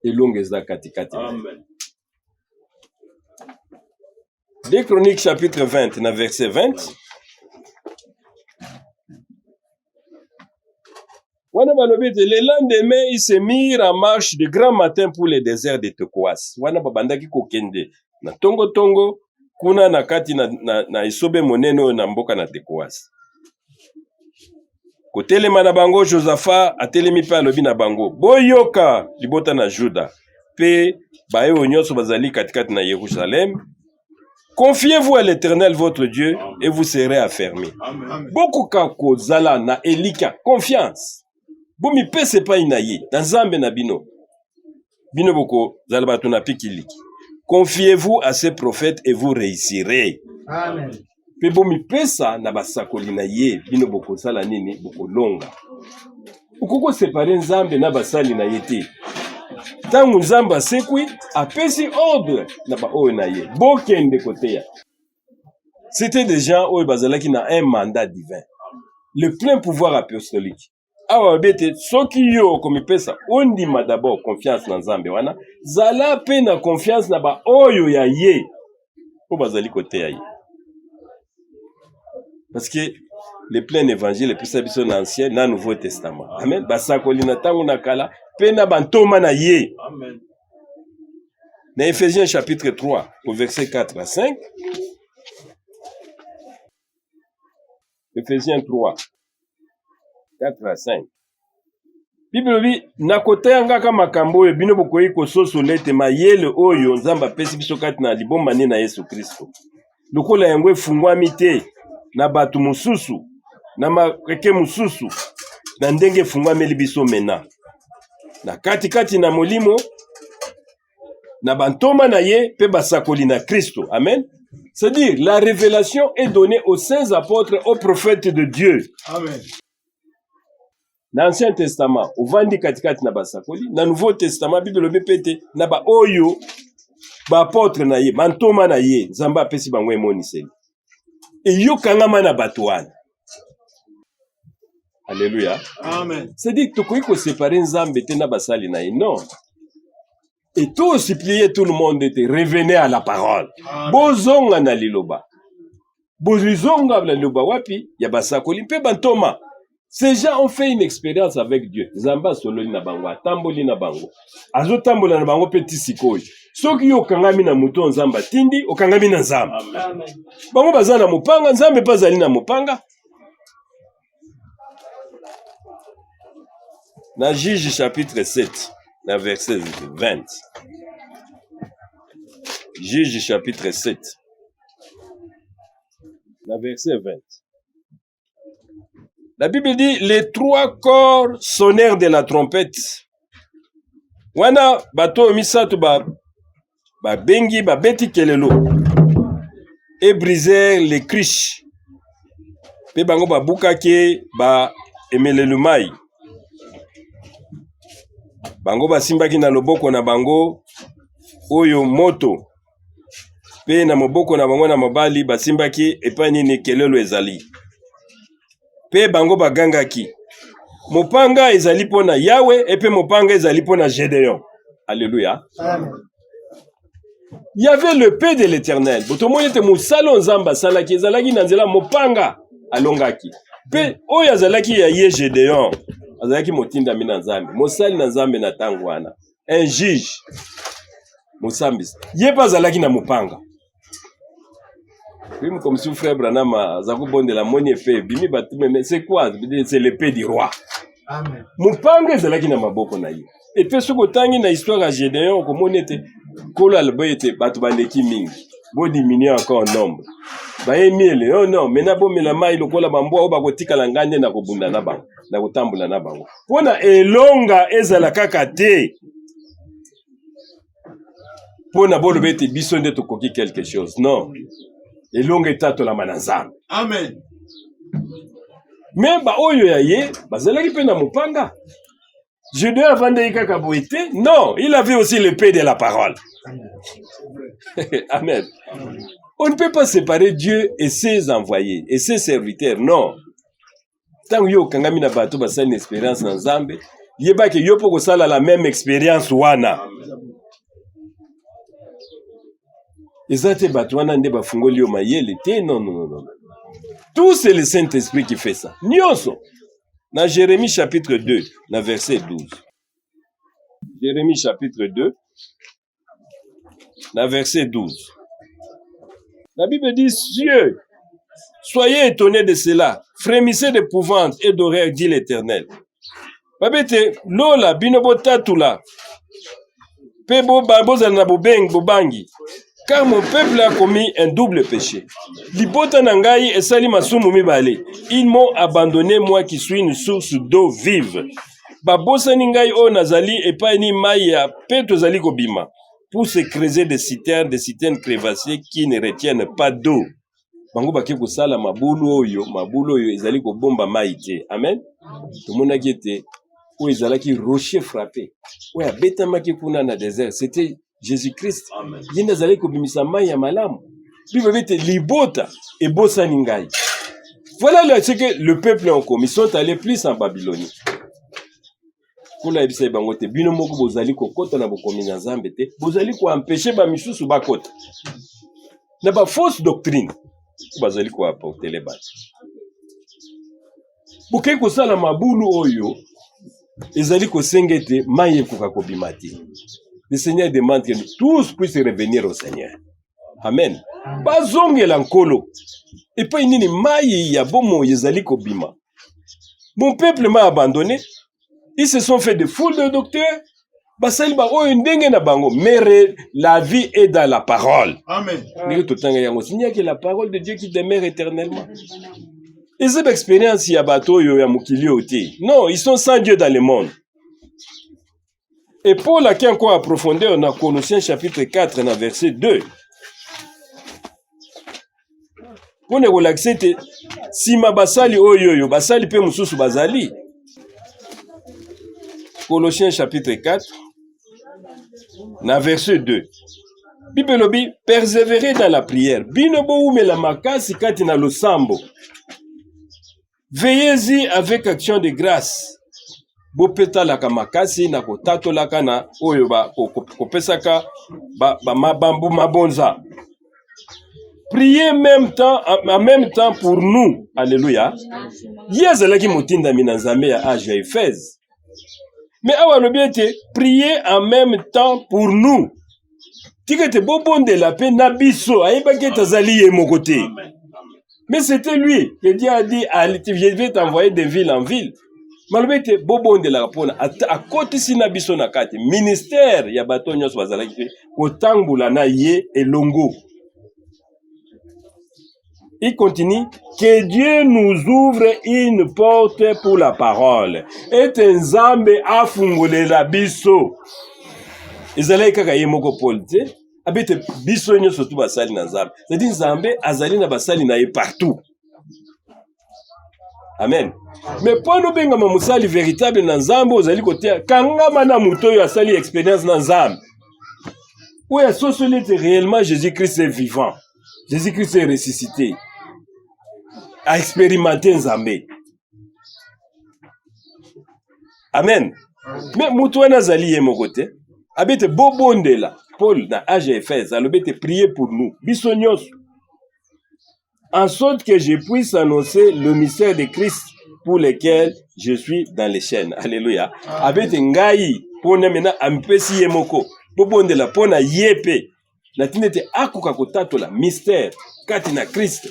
et longue est la katikati. Amen. 2 Chroniques chapitre 20, na verset 20. Wana balobete, le lendemain, ils se mirent en marche de grand matin pour le désert de Tekoas. Wana babandaki kokende na tongo tongo kuna na kati na isobe monene na mboka na Tekoas. Kotelema na bango Josaphat atelemi pe alobi na bango, boyoka libota na Juda pe bayo nyonso bazali katikati na Yerusalem. Confiez-vous à l'Éternel votre Dieu et vous serez affermis. Beaucoup kako zala na elika confiance. Bomi pese pa inaye na Nzambe na bino. Bino boko zala batu na pikiliki. Confiez-vous à ces prophètes et vous réussirez. Amen. Pe bomi pesa na basakoli na ye bino boko sala nini boko longa. Ukoko séparer Nzambe na basali na yete. Tangu Nzambe asekwi apesi ordre na ba oyo na ye. Bokende koteya. C'était des gens oyo bazalaki na un mandat divin. Le plein pouvoir apostolique. Awa bete soki yo komipesa ondima d'abord confiance na Nzambe wana zala pe na confiance na ba oyo ya ye po bazali koteya ye. Parce que le plein évangile epesa biso na ancien na nouveau testament. Amen. Basakoli na tango na kala pe na bantoma na ye. Amen. Dans Ephésiens chapitre 3 au verset 4 à 5. Ephésiens 3 4 à 5. Bible dit nakoteya ngaka makambo oyo bino bokoyi kososo lete mayele oyo Nzambe apesi biso kati na liboma na Yesu Kristo. Lokola yango efungwami te na batu mususu na makeke mususu na ndenge efungwameli biso mena. Na kati na molimo na bantoma na ye pe basakoli na Kristo. Amen. C'est-à-dire la révélation est donnée aux saints apôtres, aux prophètes de Dieu. Amen. Dans l'Ancien Testament, au vandi katikati na basakoli, dans le Nouveau Testament, Bible bepete na ba oyo ba apôtre na ye, bantoma na ye, Nzambe apesi bango emoniseli. Et yo kangama na batuana. Alléluia. Amen. C'est-à-dire que tu peux séparer Nzambe te na basali na ye. Non. Et tout supplier tout le monde de te revenir à la parole. Bozonga na liloba. Bozonga na liloba wapi ya basakoli pe bantoma. Ces gens ont fait une expérience avec Dieu. Zamba sololi na bango, atamboli na bango. Azo tambola na bango petit sikoyi. Soki yo kangami na muto Nzamba tindi, okangami na Nzamba. Amen. Bango baza na mopanga, Nzambe pa zali na mopanga. Na Juge chapitre 7, na verset 20. Juge chapitre 7, na verset 20. La Bible dit, les trois corps sonnèrent de la trompette. Wana bato misatu ba bengi ba beti kelelo. Et brisèrent les criches. Pe bango ba bukake ba emelelumai. Bango ba simbaki na loboko na bango oyo moto. Pe na moboko na bango na mobali ba simbaki epani ni kelelo ezali. Pe bango bagangaki. Mopanga ezali pona Yahweh et pe mopanga ezali pona Gédéon. Alléluia. Amen. Il y avait le paix de l'Éternel. Botomo yete musalo Nzamba salaki ezalaki na nzela mopanga alongaki. Pe oyo azalaki ya ye Gédéon. Azalaki motinda mina Nzambe. Mosali na Nzambe na tango wana. Un juge. Mosambis. Ye pa azalaki na mopanga. Oui, comme si frère Branham Zakou Bonde la monnaie fait bimi batime mais c'est quoi? C'est l'épée du roi. Amen. Mupanga zalaki na maboko na ye. Et puis ce kotangi na histoire à Gédéon comme on était kola alboyete batu bandeki mingi. Bo diminuer encore en nombre. Ba emile oh non mais na bo mela mai lokola bambo o bakotika la ngande na kobunda na bango na kotambula na bango. Pona elonga ezala kaka te. Pona bolo bete biso nde tokoki quelque chose. Non. Et longue état la manazam. Amen. Mais ba oyo ya ye, bazalaki pe na mopanga. Je dois vendre kaka boité. Non, il avait aussi l'épée de la parole. Amen. On ne peut pas séparer Dieu et ses envoyés et ses serviteurs. Non. Tant yo kangami na bato ba une expérience na Nzambe, yeba ke yo poko sala la même expérience wana. Ezate batwana nde bafungoli yo mayele te non. Tout c'est le Saint-Esprit qui fait ça. Nyonso. Dans Jérémie chapitre 2, dans verset 12. Jérémie chapitre 2, dans verset 12. La Bible dit, cieux, soyez étonnés de cela, frémissez d'épouvante et d'horreur, dit l'Éternel. Babete, lola, binobo tatula, pebo babozal na bobangi, car mon peuple a commis un double péché. Libota nangai et sali masumu mibale. Ils m'ont abandonné, moi qui suis une source d'eau vive. Babosa ningai o nazali et pas ni maya peto zali kobima. Pour se creuser des citernes crévassées qui ne retiennent pas d'eau. Bango baki kusala mabulu oyo ezali ko bomba maite. Amen. Tout le monde a été où ezalaki rocher frappé. Ouais, betamaki kuna na désert, c'était Jésus-Christ. Yenda zali ko bimisa mai ya malamu. Bible bete libota et bosa ningai. Voilà ce que le peuple a commis. Ils sont allés plus en Babylonie. Kula ebisa bango te bino moko bozali ko kota na bokomi na Nzambe te. Bozali ko empêcher ba misusu ba kota. Na ba fausse doctrine. Bazali ko apporter les bases. Boke ko sala mabulu oyo ezali ko sengete maye ko kakobimati. Le Seigneur demande que tous puissent revenir au Seigneur. Amen. Bazongela nkolo. Et pas inini maye ya bomo ezali ko bima. Mon peuple m'a abandonné. Ils se sont fait de foules de docteurs. Basali ba oyo ndenge na bango. Mais la vie est dans la parole. Amen. Il n'y a que la parole de Dieu qui demeure éternellement. Et cette expérience ya bato yo ya mukili ote. Non, ils sont sans Dieu dans le monde. Et Paul a qui encore approfondir dans Colossiens chapitre 4 dans verset 2. Pour ne relaxer si ma basali oyo basali pe mususu bazali. Colossiens chapitre 4, dans verset 2. Bible lobi, persévérez dans la prière. Binobo ume la makasi kati na losambo. Veillez-y avec action de grâce. Bopeta la kamakasi na kotato la kana oyo ba kopesaka ba mabambu mabonza. Priez en même temps pour nous. Alléluia. Yazalaki motinda minanzambe ya age ya Éphèse. Mais awa le bien te prier en même temps pour nous. Tikete bobon de la paix nabiso aibaki tazali ye mon côté. Mais c'était lui que Dieu a dit je vais t'envoyer de ville en ville. Malbete bobon de la pona à côté si nabiso nakate ministère ya bato nyos bazalaki kotangula na ye elongo. Il continue, que Dieu nous ouvre une porte pour la parole. Et Nzambe afungole la biso. Ezalai kaka yemoko Paul te. Abete biso nyo sotu basali na Nzambe. C'est-à-dire Nzambe azali na basali na ye partout. Amen. Mais pour nous benga musali véritable na Nzambe ozali kote kangama na muto yo asali expérience na Nzambe. Oui, à ce réellement Jésus-Christ est vivant. Jésus-Christ est ressuscité. A expérimenté Nzambe. Amen. Mais Moutouana Zali est mon côté. Abete Bobonde là. Paul, dans AGFS, alobete prier pour nous. Bisognos. En sorte que je puisse annoncer le mystère de Christ pour lequel je suis dans les chaînes. Alléluia. Abete Ngai. Pona mena ampesi yemoko. Bobonde là. Pona yepe. La tinete akuka kotato la. Mystère. Katina Christ.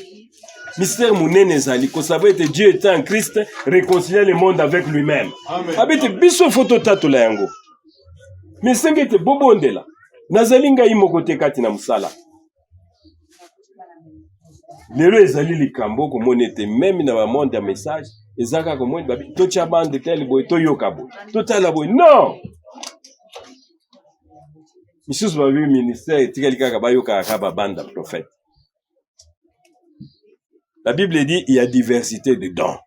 Mystère mounene zali, qu'on savait que Dieu était en Christ, réconcilier le monde avec lui-même. Abete biso photo tato la yango. Mais sengete bobonde la. Nazalinga imo kote kati na musala. Lelo ezali likambo ko monete même na ba monde ya message, ezaka ko monde babi to cha bande tel boy to yoka boy. To tala boy. Non. Misusu ba ministère tikali kaka ba yoka ka ba banda prophète. La Bible dit il y a diversité de dons.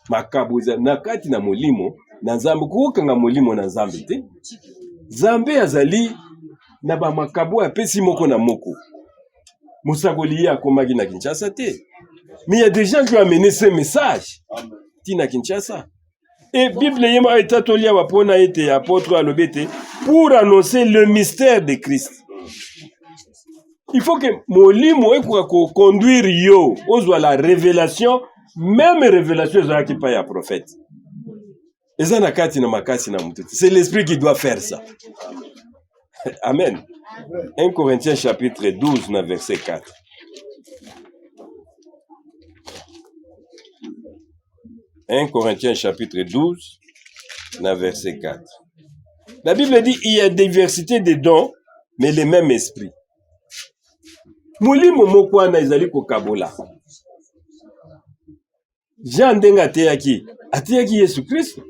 Makabuza nakati na molimo na Nzambe kukanga molimo na Nzambe te. Nzambe azali na ba makabu apesi moko na moko. Musakoli ya komaki na Kinshasa te. Mais il y a des gens qui ont amené ce message. Tina Kinshasa. Et Bible yema etatolia wapona ete apôtre alobete pour annoncer le mystère de Christ. Il faut que molimo ekuka ko conduire yo ozwa la révélation, même révélation ezalaki pa ya prophète. Eza na kati na makasi na mtu. C'est l'esprit qui doit faire ça. Amen. 1 Corinthiens chapitre 12, verset 4. « 1 Corinthiens chapitre 12, verset 4. La Bible dit il y a diversité de dons, mais le même esprit. Mulimo moko wana ezali kokabola. Jean ndenga ateyaki Yesu Christ.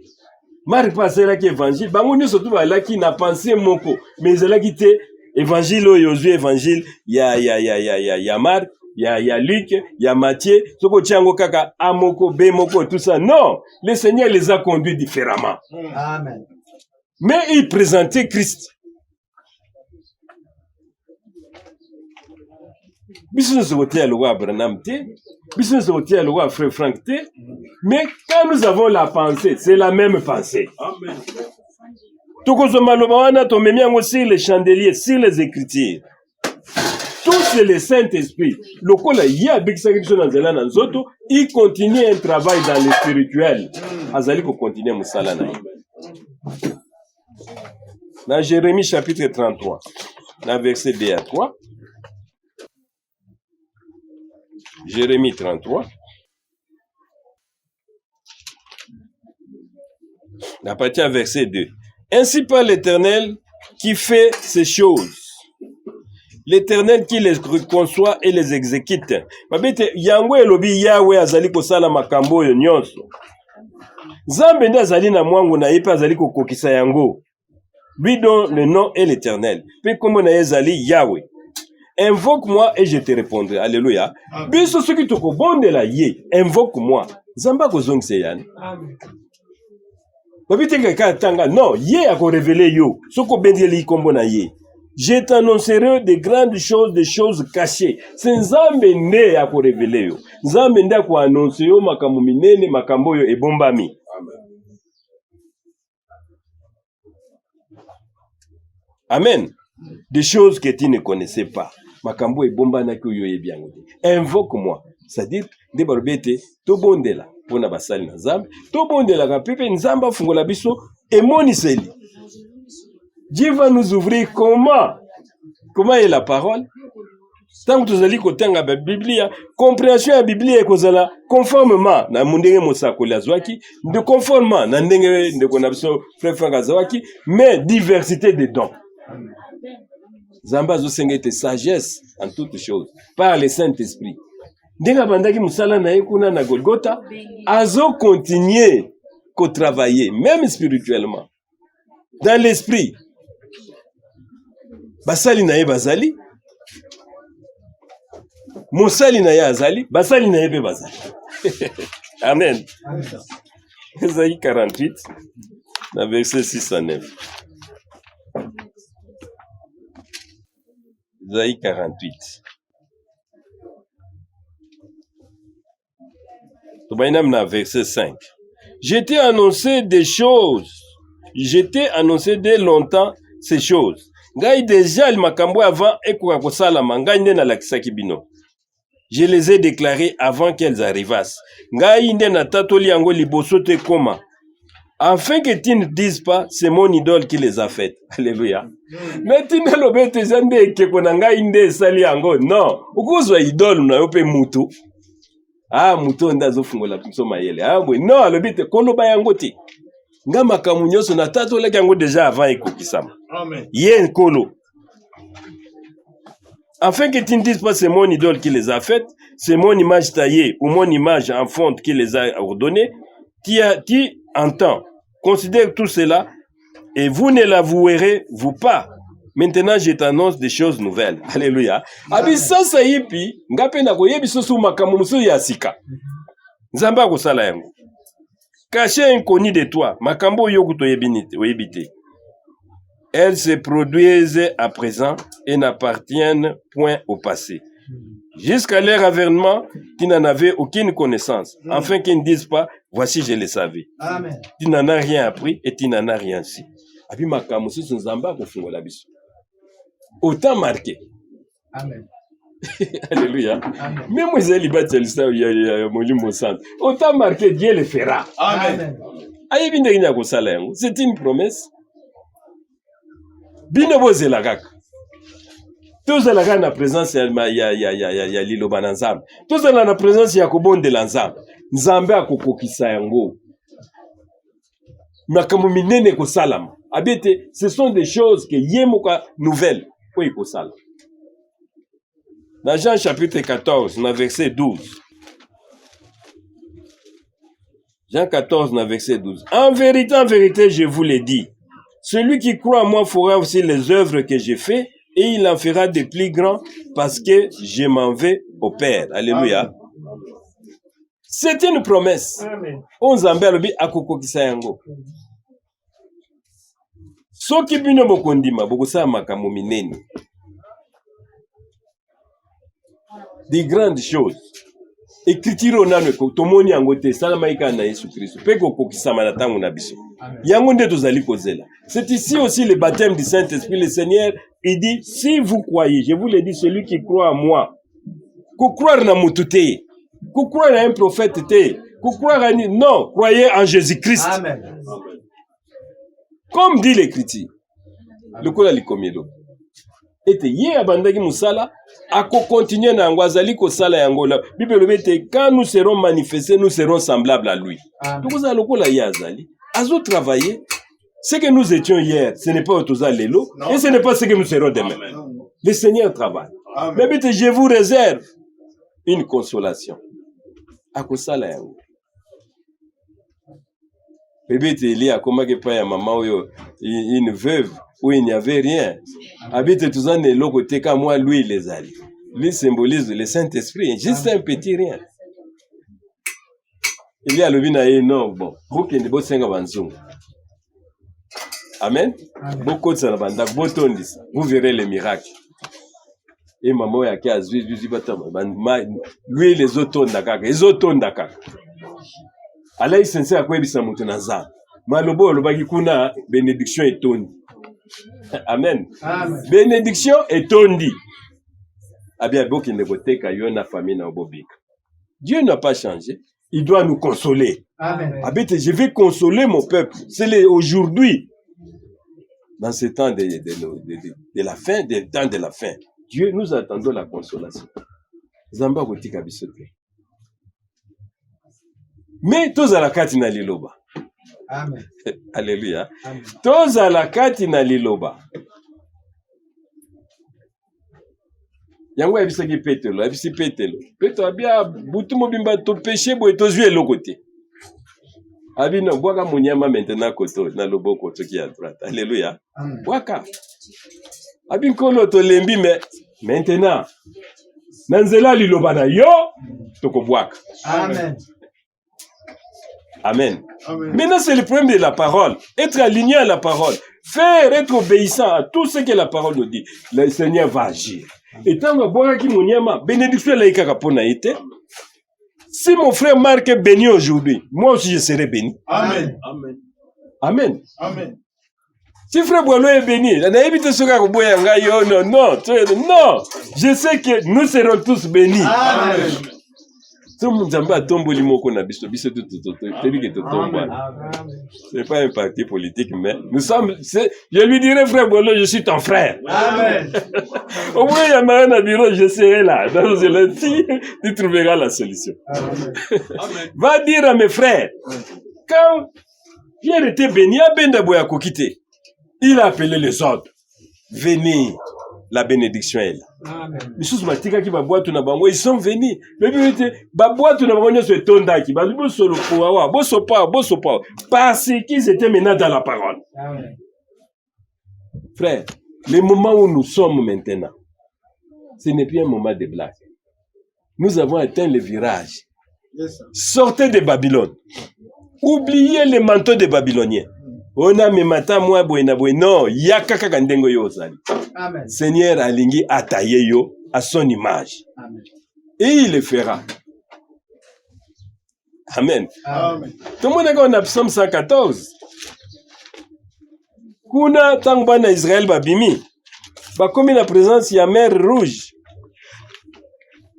Marc paselaki évangile. Bango nyonso tu balaki na pensée moko, mais ezalaki te évangile oyo ozwi évangile ya Marc, ya Luc, ya Matthieu, soko tiango kaka A moko, B moko, tout ça. Non, le Seigneur les a conduits différemment. Amen. Mais il présentait Christ. Business hôtel le roi Branham te, business hôtel le roi Frère Frank te, mais quand nous avons la pensée, c'est la même pensée. Amen. Sur les chandeliers, sur les écritures. Tout c'est le Saint-Esprit. Le col il y a big sacrifice dans Zélan dans Zoto, il continue un travail dans le spirituel. Azali ko continue musala na. Dans Jérémie chapitre 33, dans verset 2 à 3. Jérémie 33. À partir du verset 2. Ainsi parle l'Éternel qui fait ces choses. L'Éternel qui les conçoit et les exécute. Babete yango elobi Yahweh azali kosala makambo yo nyonso. Nzambe nde azali na mwangu na ye pe azali kokokisa yango. Lui dont le nom est l'Éternel. Pe kombo na ye ezali Yahweh. Invoque-moi et je te répondrai. Alléluia. Biso soki tokobondela ye, invoque-moi. Nzamba kozongisa yani. Amen. Babete kaka tanga non, ye ako révéler yo. Soko bendeli kombo na ye. Je t'annoncerai de grandes choses, des choses cachées. C'est Nzambe nde ako révéler yo. Nzambe nde ako annoncer yo makambo minene, makambo yo ebombami. Amen. Amen. Des choses que tu ne connaissais pas. Makambo ebombana ko yo yebiango. Invoque-moi. C'est-à-dire de barbete to bondela pona basali na Nzambe, to bondela ka pepe Nzamba fungola biso emoniseli. Dieu va nous ouvrir comment est la parole? Tant que tu as kotanga ba Biblia, compréhension ya Biblia ekozala conformément na mundenge mosako la zwaki, de conformément na ndenge ndeko na biso frère Frank Azawaki, mais diversité de dons. Zamba zo sengete sagesse en toutes choses par le Saint-Esprit. Ndenga bandaki musala na ekuna na Golgotha, azo continuer ko travailler même spirituellement dans l'esprit. Basali na ye bazali, mosali na ye azali, basali na ye pe bazali. Amen. Esaïe 48, na verset 6 à 9. Esaïe 48. Tobainam na verset 5. Je t'ai annoncé des choses, je t'ai annoncé dès longtemps ces choses. Ngai déjà le makambo avant ekoka kosalama ngai nde na lakisaki bino. Je les ai déclarées avant qu'elles arrivassent. Ngai nde na tatoli yango liboso te koma. Afin que tu ne dises pas, c'est mon idole qui les a faites. Alléluia. Mais tu ne l'obéis zande ekeko na ngai nde sali yango. Non. Ukozwa idole na yo pe mutu. Ah mutu nda zo fungola biso mayele. Ah oui. Non, alobite koloba yango te. Nga makamu nyonso na tatoli yango déjà avant ekokisama. Amen. Yen kolo. Afin que tu ne dises pas c'est mon idole qui les a faites, c'est mon image taillée ou mon image en fonte qui les a ordonnées, qui entend, considère tout cela et vous ne l'avouerez vous pas. Maintenant je t'annonce des choses nouvelles. Alléluia. Abi sasa yipi ngape na koyebiso su makamu musu ya sika. Nzamba ko sala yango. Caché inconnu de toi, makambo yokuto yebite. Elles se produisent à présent et n'appartiennent point au passé. Jusqu'à leur avènement, tu n'en avais aucune connaissance, afin qu'ils ne disent pas, voici je le savais. Amen. Tu n'en as rien appris et tu n'en as rien su. Abi makamu su nzamba ko fungola biso. Autant marqué. Amen. Alléluia. Amen. Même les libats de l'histoire, il y a Molimo Santo. Autant marqué, Dieu le fera. Amen. Ayebi ndenge nya kosala yango. C'est une promesse. Bino bozela kaka. Tozala kaka na présence ya liloba na Nzambe. Tozala na présence ya kobondela Nzambe. Nzambe akokokisa yango. Makambo minene kosalama. Abete, ce sont des choses que yemoka nouvelle pour ekosala. Dans Jean chapitre 14, dans verset 12. Jean 14, dans verset 12. En vérité, je vous l'ai dit. Celui qui croit en moi fera aussi les œuvres que j'ai fait et il en fera des plus grands parce que je m'en vais au Père. Alléluia. C'est une promesse. On zambé akokokisa yango. Soki bino bokondima bokosa makambo minene. Des grandes choses. Écriture nanu ko tomoni yango te salamaika na Yesu Christ. Pe kokokisa manatango na biso. Yango nde tozali kozela. C'est ici aussi le baptême du Saint-Esprit. Le Seigneur, il dit, si vous croyez, je vous l'ai dit, celui qui croit en moi, qu'on croire na mutute, qu'on croire à un prophète, qu'on croire à... Non, croyez en Jésus-Christ. Amen. Comme dit l'Écriture, le kola likomelo. Ete ye abandaki musala, ako continuer na ngwazali ko sala yangola. Bible le mette, quand nous serons manifestés, nous serons semblables à lui. Donc vous allez kola yazali. Azo travailler. Ce que nous étions hier, ce n'est pas Otoza Lelo, et ce n'est pas ce que nous serons demain. Le Seigneur travaille. Mais bien, je vous réserve une consolation. Akosala yango. Bébé Téli a comment que pas ya maman une veuve où il n'y avait rien. Habite tous en Lelo côté comme moi lui les alliés. Lui symbolise le Saint-Esprit, juste un petit rien. Il y a le bina énorme bon. Vous qui ne bossez senga banzungu. Amen. Beaucoup de ça vous verrez les miracles. Et maman ya kia zui lui les autres ndakaka, les autres ndakaka. Ala isense akwe bisa mutu na za. Malobo lobaki kuna bénédiction etondi. Amen. Bénédiction etondi. Abia boki ndeboteka yo na famille na obobika. Dieu n'a pas changé. Il doit nous consoler. Amen. Abite, je vais consoler mon peuple. C'est aujourd'hui. Dans ce temps de la fin, des temps de la fin, Dieu, nous attendons la consolation. Zamba kotika biso te. Mais toza la kati na liloba. Amen. Alléluia. Toza la kati na liloba. Yango abisaki Petelo, abisi Petelo. Petelo abia butu mobimba to péché bo etozui eloko te. Abino boaka munyama maintenant koto na loboko toki à droite. Alléluia. Boaka. Abin kolo to lembi mais maintenant nanzela liloba na yo toko boaka. Amen. Amen. Maintenant c'est le problème de la parole. Être aligné à la parole. Faire être obéissant à tout ce que la parole nous dit. Le Seigneur va agir. Et tant que boaka ki munyama bénédiction la ikaka pona ite. Si mon frère Marc est béni aujourd'hui, moi aussi je serai béni. Amen. Amen. Amen. Amen. Si frère Boilo est béni, non, je sais que nous serons tous bénis. Amen. Ce n'est pas un parti politique, mais nous sommes. Je lui dirai, frère Boilo, je suis ton frère. Amen. Au moins, il y a un bureau, je serai là. Dans tu trouveras la solution. Amen. Va dire à mes frères, quand Pierre était béni, il a appelé les autres. Venez, la bénédiction est là. Ils sont venus. Parce qu'ils étaient maintenant dans la parole. Amen. Frère, le moment où nous sommes maintenant, ce n'est plus un moment de blague. Nous avons atteint le virage. Yes, sir. Sortez de Babylone. Oubliez les manteaux des Babyloniens. On a mes matins, moi, non, yakaka kandengo yo ozali. Amen. Seigneur alingi ataye yo à son image. Amen. Et il le fera. Amen. Amen. Tout le monde est dans Psaume 114. Kuna tangba na Israël babimi. Ba komi na présence ya mer rouge.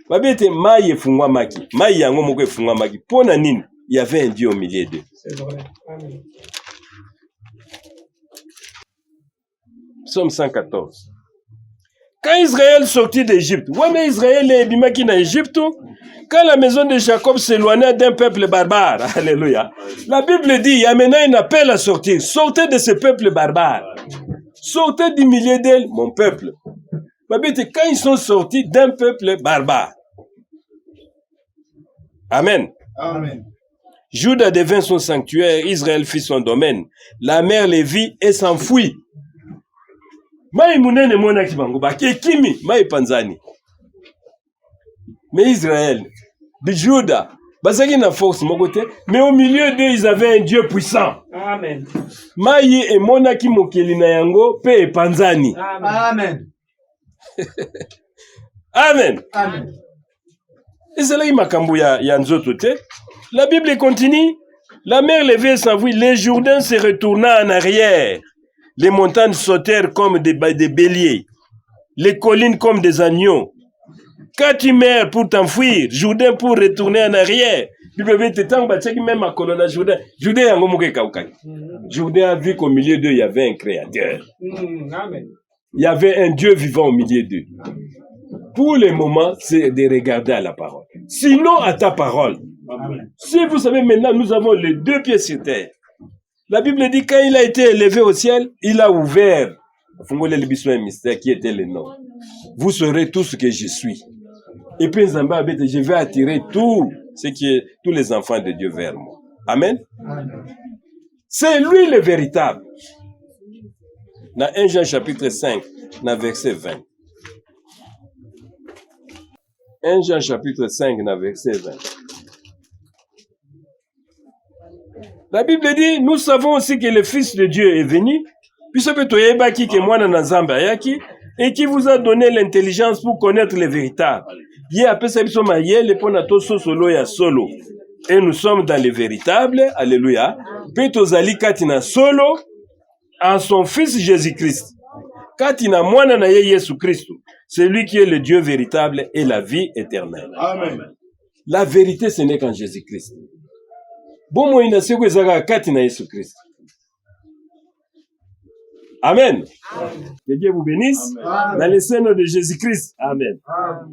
Babete mai efungwa maki. Mai yango moko efungwa maki. Pona nini? il y avait un Dieu au milieu d'eux. C'est vrai. Amen. Psaume 114. Quand Israël sortit d'Égypte, ouais, mais Israël est bimaki en Égypte. Quand la maison de Jacob s'éloignait d'un peuple barbare, alléluia. La Bible dit, il y a maintenant un appel à sortir. Sortez de ce peuple barbare. Sortez du milieu d'elle, mon peuple. Ma Bible dit, quand ils sont sortis d'un peuple barbare. Amen. Amen. Juda devint son sanctuaire, Israël fit son domaine. La mer les vit et s'enfuit. Mai munene mona kibango ba kimi mai panzani. Mais Israël, Juda, basaki na force mokote, mais au milieu d'eux ils avaient un Dieu puissant. Amen. Mai e mona ki mokeli na yango pe panzani. Amen. Amen. Amen. Ezala makambo ya nzoto te. La Bible continue. La mer levée s'enfuit, les Jourdains se retourna en arrière. Les montagnes sautèrent comme des béliers, les collines comme des agneaux. Quand tu meurs pour t'enfuir, Jourdain pour retourner en arrière. Jourdain a vu qu'au milieu d'eux, il y avait un créateur. Amen. Il y avait un Dieu vivant au milieu d'eux. Pour le moment, c'est de regarder à la parole. Sinon, à ta parole. Amen. Si vous savez maintenant, nous avons les deux pieds sur terre. La Bible dit quand il a été élevé au ciel, il a ouvert. Un mystère qui était le nom. Vous saurez tout ce que je suis. Et puis je vais attirer tous les enfants de Dieu vers moi. Amen. Amen. C'est lui le véritable. Dans 1 Jean chapitre 5, dans verset 20. 1 Jean chapitre 5, dans verset 20. La Bible dit, nous savons aussi que le Fils de Dieu est venu, et qui vous a donné l'intelligence pour connaître le véritable. Et nous sommes dans le véritable, alléluia, en son Fils Jésus-Christ. Katina mwana na Yesu Christ, c'est lui qui est le Dieu véritable et la vie éternelle. Amen. La vérité, ce n'est qu'en Jésus-Christ. Bon, moi, il y a ce que ça Katina Yesu Christ. Amen. Que Dieu vous bénisse. Amen. Dans le sein de Jésus-Christ. Amen. Amen.